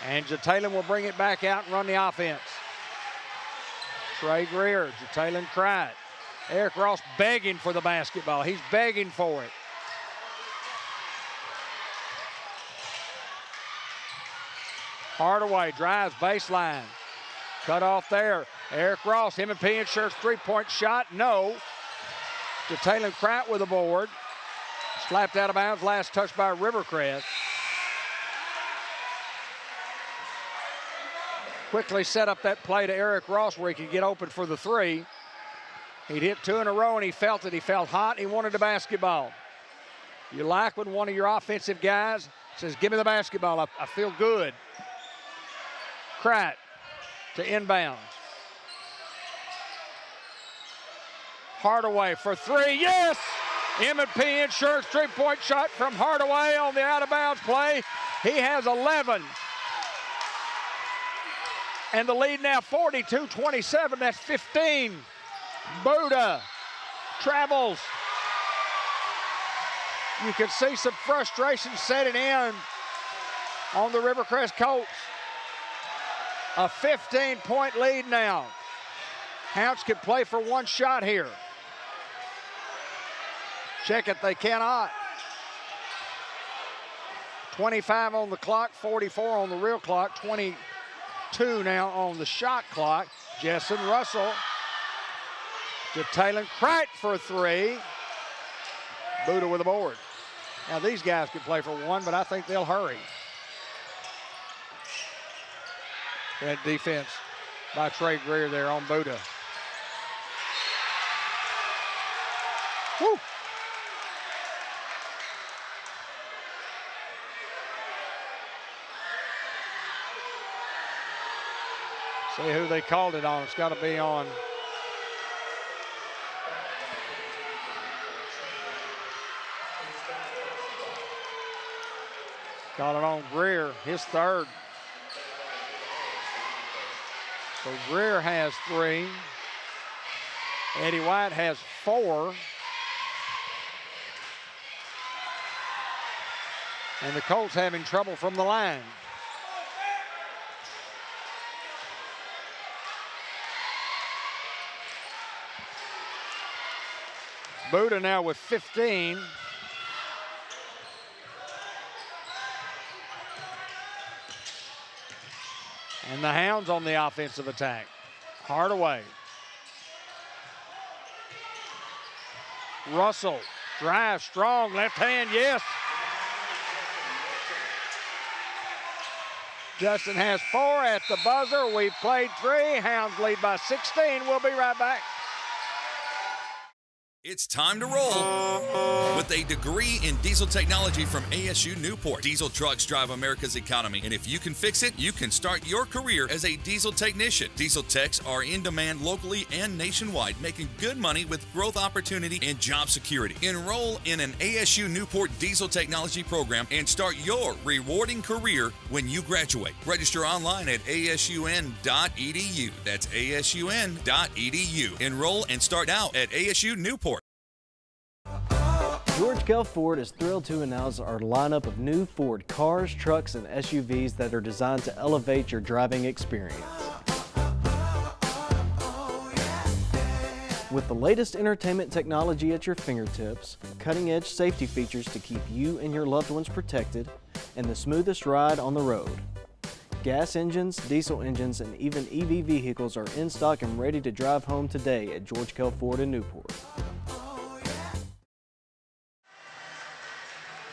And Jalen will bring it back out and run the offense. Trey Greer, Jalen Cright. Eric Ross begging for the basketball. He's begging for it. Hardaway drives baseline. Cut off there. Eric Ross, him and P Insurance three-point shot. No. Jalen Cright with the board. Slapped out of bounds. Last touch by Rivercrest. Quickly set up that play to Eric Ross where he could get open for the three. He'd hit 2 in a row and he felt it. He felt hot. He wanted the basketball. You like when one of your offensive guys says, give me the basketball. I feel good. Cright to inbound. Hardaway for 3. Yes! M&P Insurance three-point shot from Hardaway on the out-of-bounds play. He has 11. And the lead now 42-27. That's 15. Buddha travels. You can see some frustration setting in on the Rivercrest Colts. A 15-point lead now. Hounds can play for one shot here. Check it, they cannot. 25 on the clock, 44 on the real clock, 22 now on the shot clock. Jessen Russell. Jalen Cright for 3. Buddha with the board. Now these guys can play for one, but I think they'll hurry. That defense by Trey Greer there on Buddha. Woo! See who they called it on. It's got to be on. Got it on Greer, his third. So Greer has 3. Eddie White has 4. And the Colts having trouble from the line. Buda now with 15. And the Hounds on the offensive attack. Hardaway. Russell drives strong, left hand, yes. Justin has 4 at the buzzer. We've played 3. Hounds lead by 16. We'll be right back. It's time to roll with a degree in diesel technology from ASU Newport. Diesel trucks drive America's economy, and if you can fix it, you can start your career as a diesel technician. Diesel techs are in demand locally and nationwide, making good money with growth opportunity and job security. Enroll in an ASU Newport diesel technology program and start your rewarding career when you graduate. Register online at asun.edu. That's asun.edu. Enroll and start out at ASU Newport. George Kell Ford is thrilled to announce our lineup of new Ford cars, trucks, and SUVs that are designed to elevate your driving experience. With the latest entertainment technology at your fingertips, cutting-edge safety features to keep you and your loved ones protected, and the smoothest ride on the road. Gas engines, diesel engines, and even EV vehicles are in stock and ready to drive home today at George Kell Ford in Newport.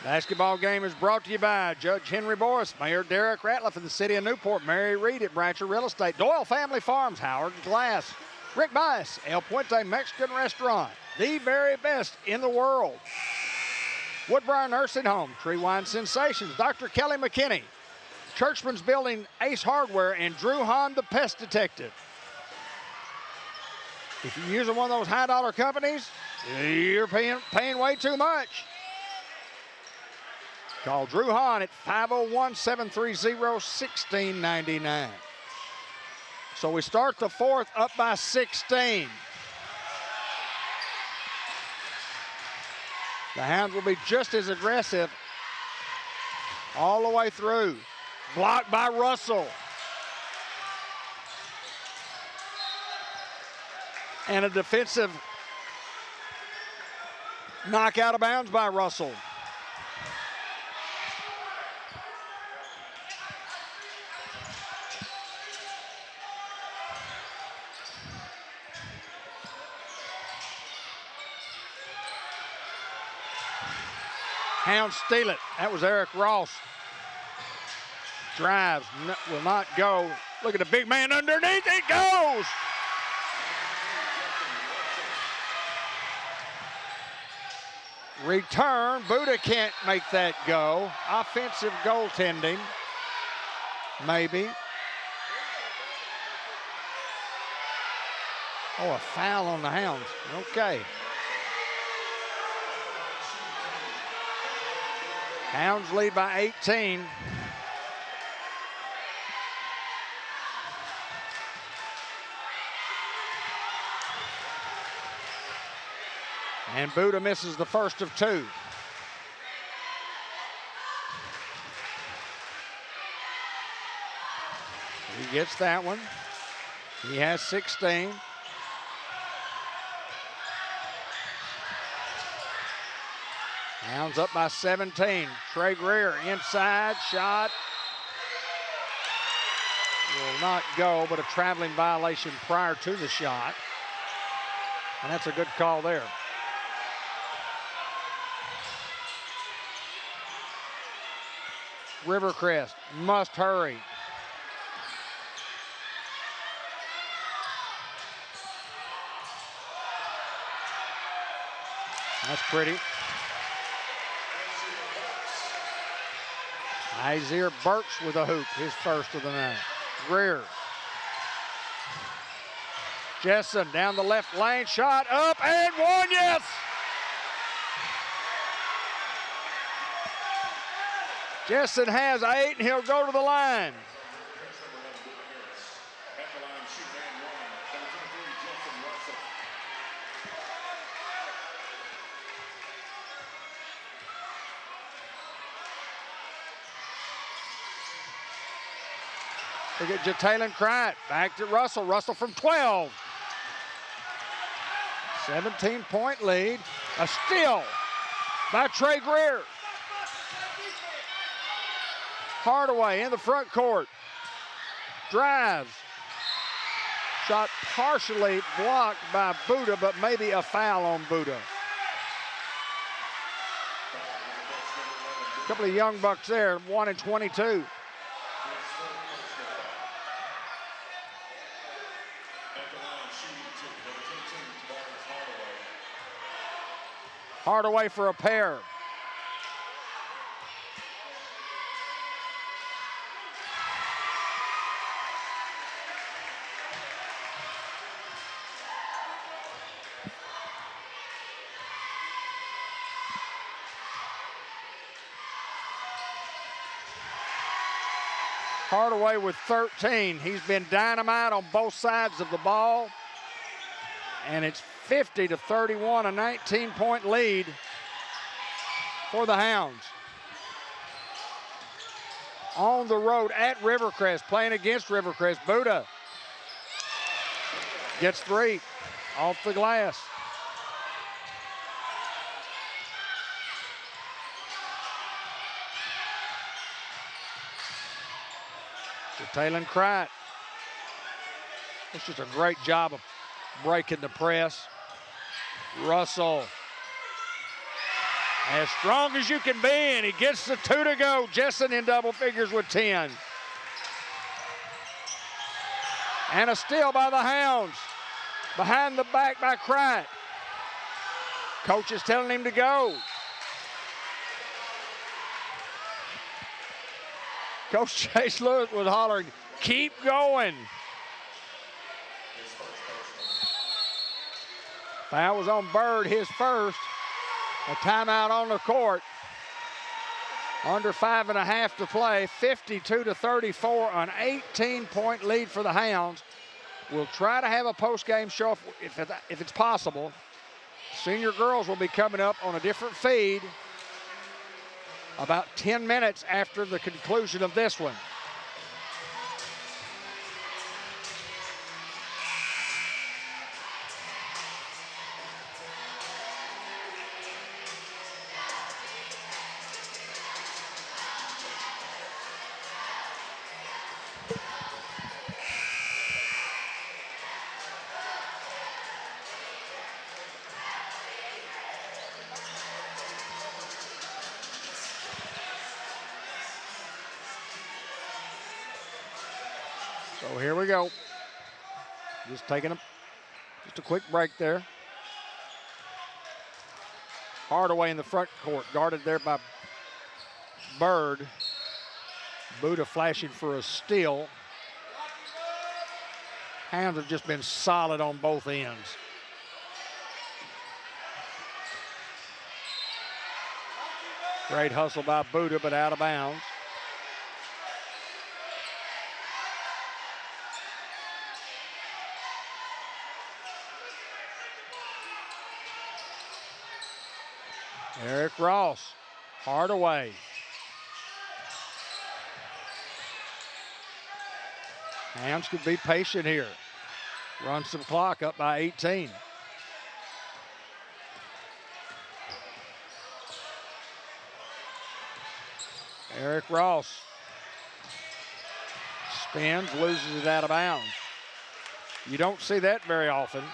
Basketball game is brought to you by Judge Henry Boris, Mayor Derek Ratliff in the city of Newport, Mary Reed at Brancher Real Estate, Doyle Family Farms, Howard Glass, Rick Bias, El Puente Mexican Restaurant, the very best in the world. Woodbriar Nursing Home, Tree Wine Sensations, Dr. Kelly McKinney, Churchman's Building, Ace Hardware, and Drew Hahn, the Pest Detective. If you're using one of those high-dollar companies, you're paying way too much. Call Drew Hahn at 501-730-1699. So we start the fourth up by 16. The Hounds will be just as aggressive all the way through. Blocked by Russell. And a defensive knock out of bounds by Russell. Hounds steal it. That was Eric Ross. Drives, will not go. Look at the big man underneath. It goes. Return. Buda can't make that go. Offensive goaltending. Maybe. Oh, a foul on the Hounds. Okay. Hounds lead by 18. And Buda misses the first of 2. He gets that one. He has 16. Hounds up by 17. Trey Greer inside, shot. Will not go, but a traveling violation prior to the shot. And that's a good call there. Rivercrest must hurry. That's pretty. Isaiah Burks with a hoop, his first of the night. Greer Jessen down the left lane, shot up and one, yes! Jessen has 8 and he'll go to the line. Look at Jalen Crite, back to Russell. Russell from 12. 17-point lead. A steal by Trey Greer. Hardaway in the front court. Drives. Shot partially blocked by Buddha, but maybe a foul on Buddha. A couple of young bucks there, 1 and 22. Hardaway for a pair. Hardaway with 13. He's been dynamite on both sides of the ball. And it's 50-31, a 19-point lead for the Hounds. On the road at Rivercrest, playing against Rivercrest. Buddha gets 3 off the glass. Jalen Crite. It's just a great job of breaking the press. Russell, as strong as you can be, and he gets the 2 to go. Jessen in double figures with 10. And a steal by the Hounds. Behind the back by Crite. Coach is telling him to go. Coach Chase Lewis was hollering, keep going. Foul was on Bird, his first. A timeout on the court. Under 5.5 to play, 52-34, an 18-point lead for the Hounds. We'll try to have a post-game show if it's possible. Senior girls will be coming up on a different feed about 10 minutes after the conclusion of this one. So here we go. Just taking just a quick break there. Hardaway in the front court, guarded there by Bird. Buddha flashing for a steal. Hounds have just been solid on both ends. Great hustle by Buddha, but out of bounds. Eric Ross, Hardaway. Hounds could be patient here. Run some clock up by 18. Eric Ross spins, loses it out of bounds. You don't see that very often.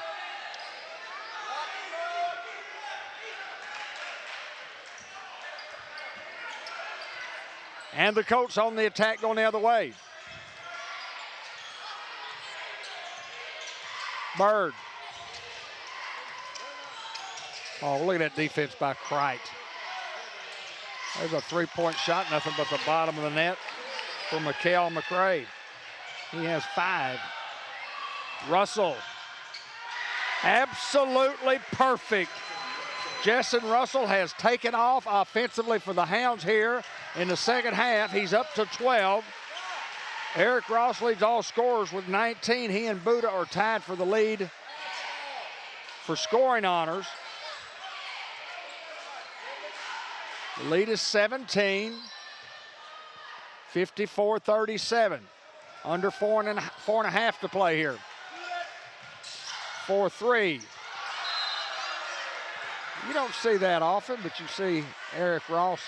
And the Colts on the attack going the other way. Bird. Oh, look at that defense by Crite. There's a three-point shot, nothing but the bottom of the net for Mikhail McRae. He has 5. Russell Absolutely perfect. Jessen Russell has taken off offensively for the Hounds here in the second half. He's up to 12. Eric Ross leads all scorers with 19. He and Buddha are tied for the lead for scoring honors. The lead is 17, 54-37. Under four and a half to play here. 4-3. You don't see that often, but you see Eric Ross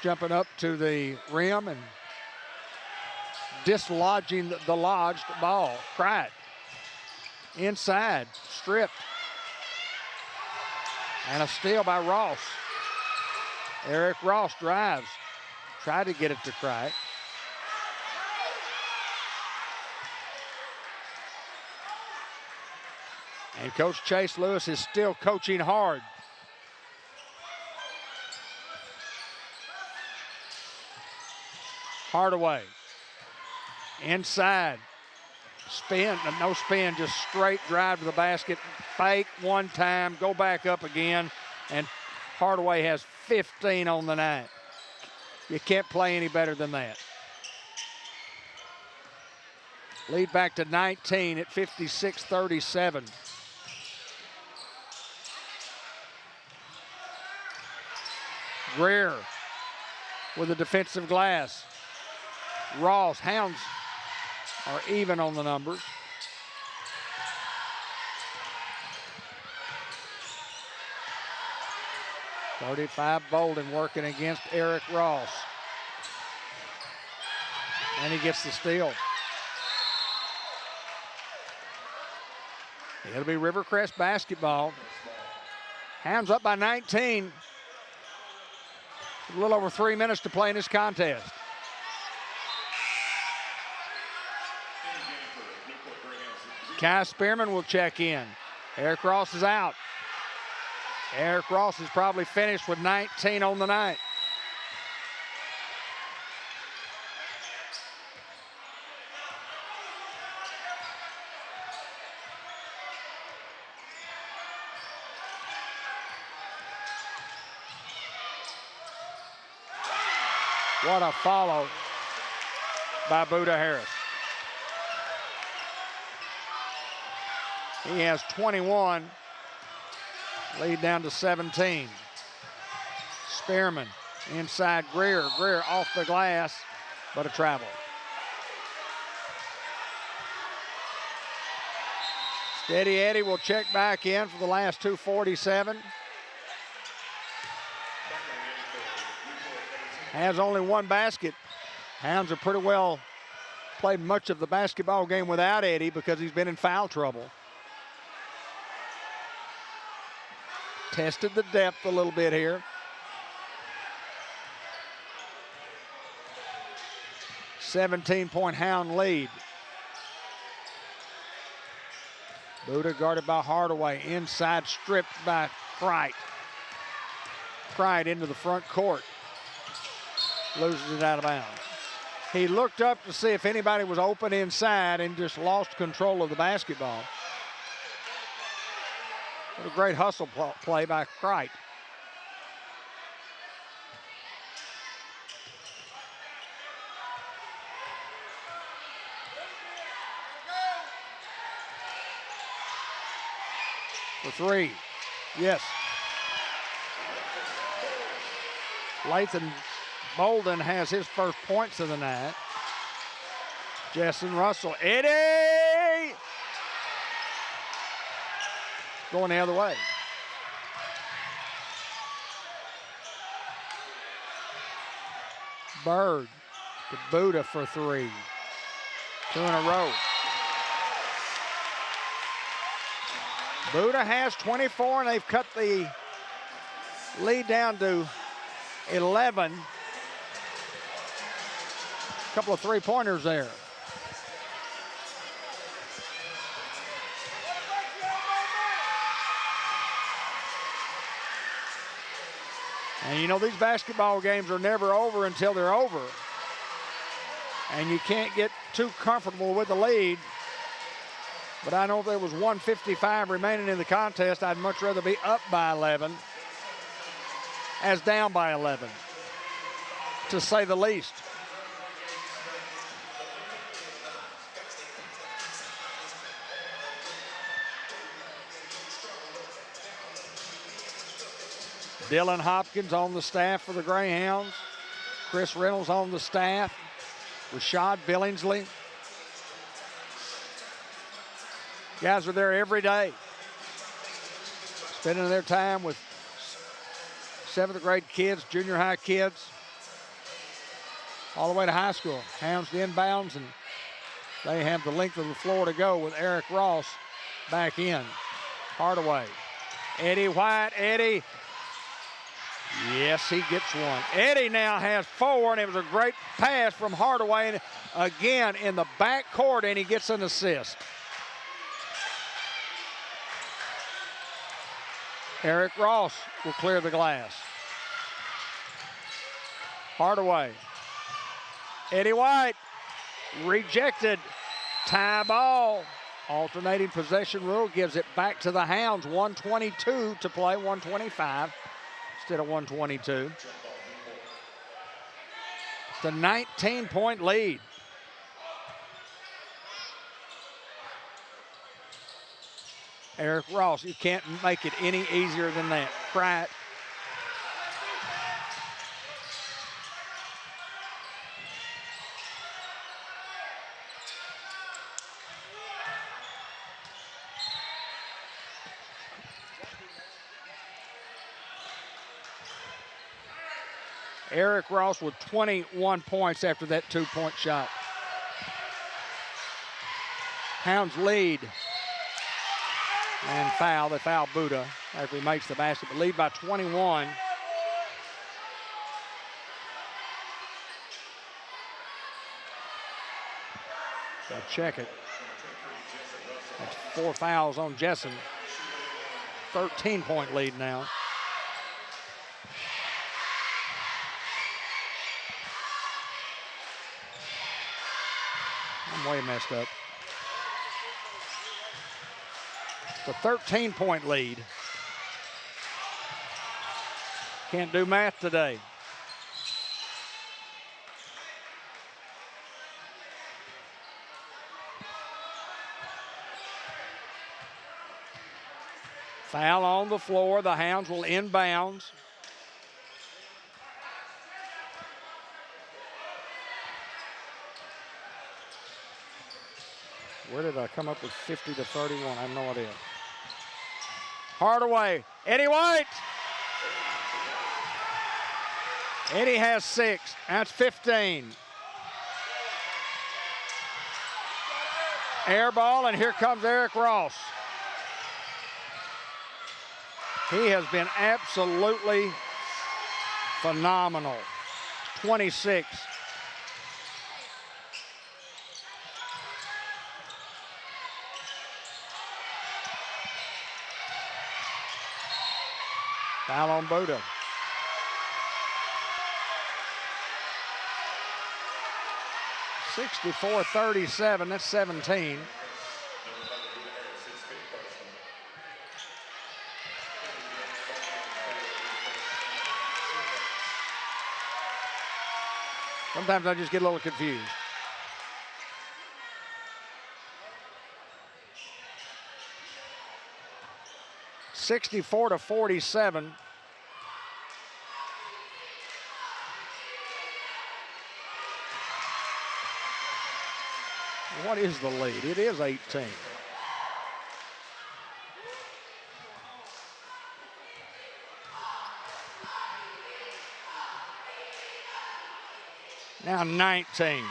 jumping up to the rim and dislodging the lodged ball. Cried. Inside, stripped. And a steal by Ross. Eric Ross drives. Tried to get it to Cried. And Coach Chase Lewis is still coaching hard. Hardaway. Inside. Spin, no spin, just straight drive to the basket. Fake one time, go back up again. And Hardaway has 15 on the night. You can't play any better than that. Lead back to 19 at 56-37. Greer with a defensive glass. Ross, Hounds are even on the numbers. .35 Bolden working against Eric Ross. And he gets the steal. It'll be Rivercrest basketball. Hounds up by 19. A little over 3 minutes to play in this contest. Kai Spearman will check in. Eric Ross is out. Eric Ross is probably finished with 19 on the night. What a follow by Buddha Harris. He has 21. Lead down to 17. Spearman inside Greer. Greer off the glass, but a travel. Steady Eddie will check back in for the last 2:47. Has only one basket. Hounds are pretty well played much of the basketball game without Eddie because he's been in foul trouble. Tested the depth a little bit here. $17-point Hound lead. Buddha guarded by Hardaway. Inside stripped by Cright. Cright into the front court. Loses it out of bounds. He looked up to see if anybody was open inside and just lost control of the basketball. What a great hustle play by Cright. For three. Yes. Lathan Bolden has his first points of the night. Jessen Russell. Eddie! Going the other way. Bird to Buddha for three. 2 in a row. Buddha has 24, and they've cut the lead down to 11. A couple of three-pointers there. And you know, these basketball games are never over until they're over. And you can't get too comfortable with the lead But I know if there was 1:55 remaining in the contest, I'd much rather be up by 11 as down by 11, to say the least. Dylan Hopkins on the staff for the Greyhounds. Chris Reynolds on the staff. Rashad Billingsley. Guys are there every day, spending their time with 7th grade kids, junior high kids, all the way to high school. Hounds the inbounds, and they have the length of the floor to go with Eric Ross back in. Hardaway. Eddie White. Eddie. Yes, he gets one. Eddie now has 4, and it was a great pass from Hardaway again in the back court, and he gets an assist. Eric Ross will clear the glass. Hardaway. Eddie White. Rejected. Tie ball. Alternating possession rule gives it back to the Hounds. 1:22 to play, 1:25 instead of 1:22. It's a 19-point lead. Eric Ross, you can't make it any easier than that. Pratt. Eric Ross with 21 points after that 2-point shot. Hounds lead. And foul. They foul Buddha after he makes the basket, but lead by 21. So check it. That's 4 fouls on Jessen. 13-point lead now. I'm way messed up. It's a 13-point lead. Can't do math today. Foul on the floor. The Hounds will inbounds. Where did I come up with 50 to 31? I have no idea. Hardaway. Eddie White. Eddie has 6. That's 15. Air ball, and here comes Eric Ross. He has been absolutely phenomenal. 26. Foul on Buddha. (64-37), that's 17. Sometimes I just get a little confused. (64-47). What is the lead? It is 18. Now 19.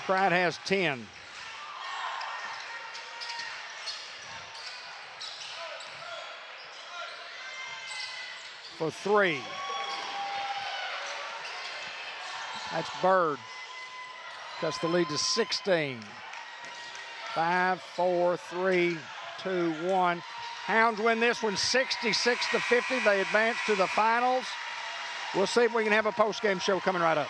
Pratt has 10. For 3. That's Bird. Cuts the lead to 16. 5, 4, 3, 2, 1. Hounds win this one 66-50. They advance to the finals. We'll see if we can have a post-game show coming right up.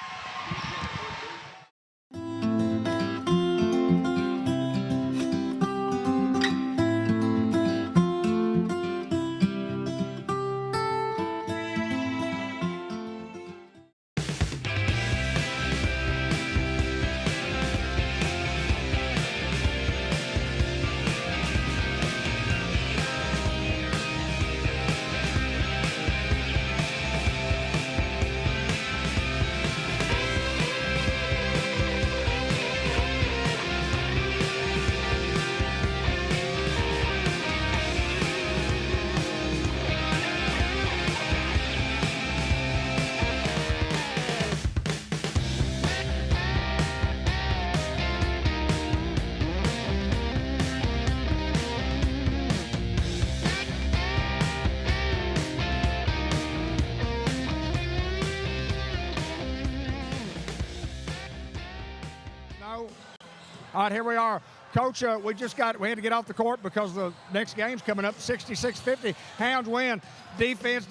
All right, here we are. Coach, we had to get off the court because the next game's coming up, 66-50. Hounds win. Defense,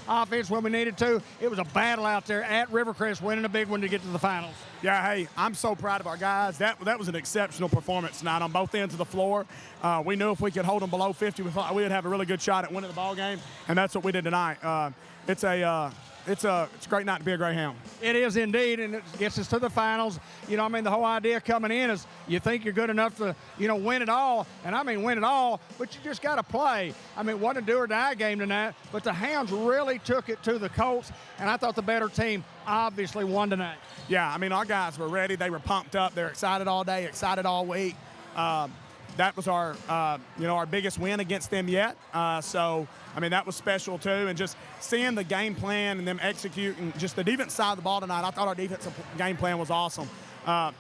offense when we needed to. It was a battle out there at Rivercrest, winning a big one to get to the finals. Yeah, hey, I'm so proud of our guys. That was an exceptional performance tonight on both ends of the floor. We knew if we could hold them below 50, we thought we would have a really good shot at winning the ball game, and that's what we did tonight. It's a great night to be a Greyhound. It is indeed, and it gets us to the finals. You know, I mean, the whole idea coming in is you think you're good enough to, win it all, and I mean win it all, but you just got to play. I mean, it wasn't a do-or-die game tonight, but the Hounds really took it to the Colts, and I thought the better team obviously won tonight. Yeah, I mean, our guys were ready. They were pumped up. They're excited all day, excited all week. That was our, our biggest win against them yet. So, I mean, that was special too. And just seeing the game plan and them executing just the defense side of the ball tonight, I thought our defensive game plan was awesome.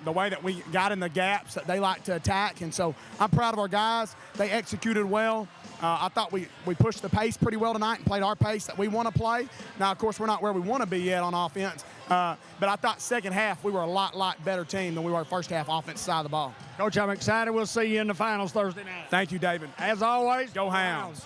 The way that we got in the gaps that they like to attack. And so I'm proud of our guys. They executed well. I thought we pushed the pace pretty well tonight and played our pace that we want to play. Now, of course, we're not where we want to be yet on offense. But I thought second half we were a lot better team than we were first half offense side of the ball. Coach, I'm excited. We'll see you in the finals Thursday night. Thank you, David. As always, go Hounds.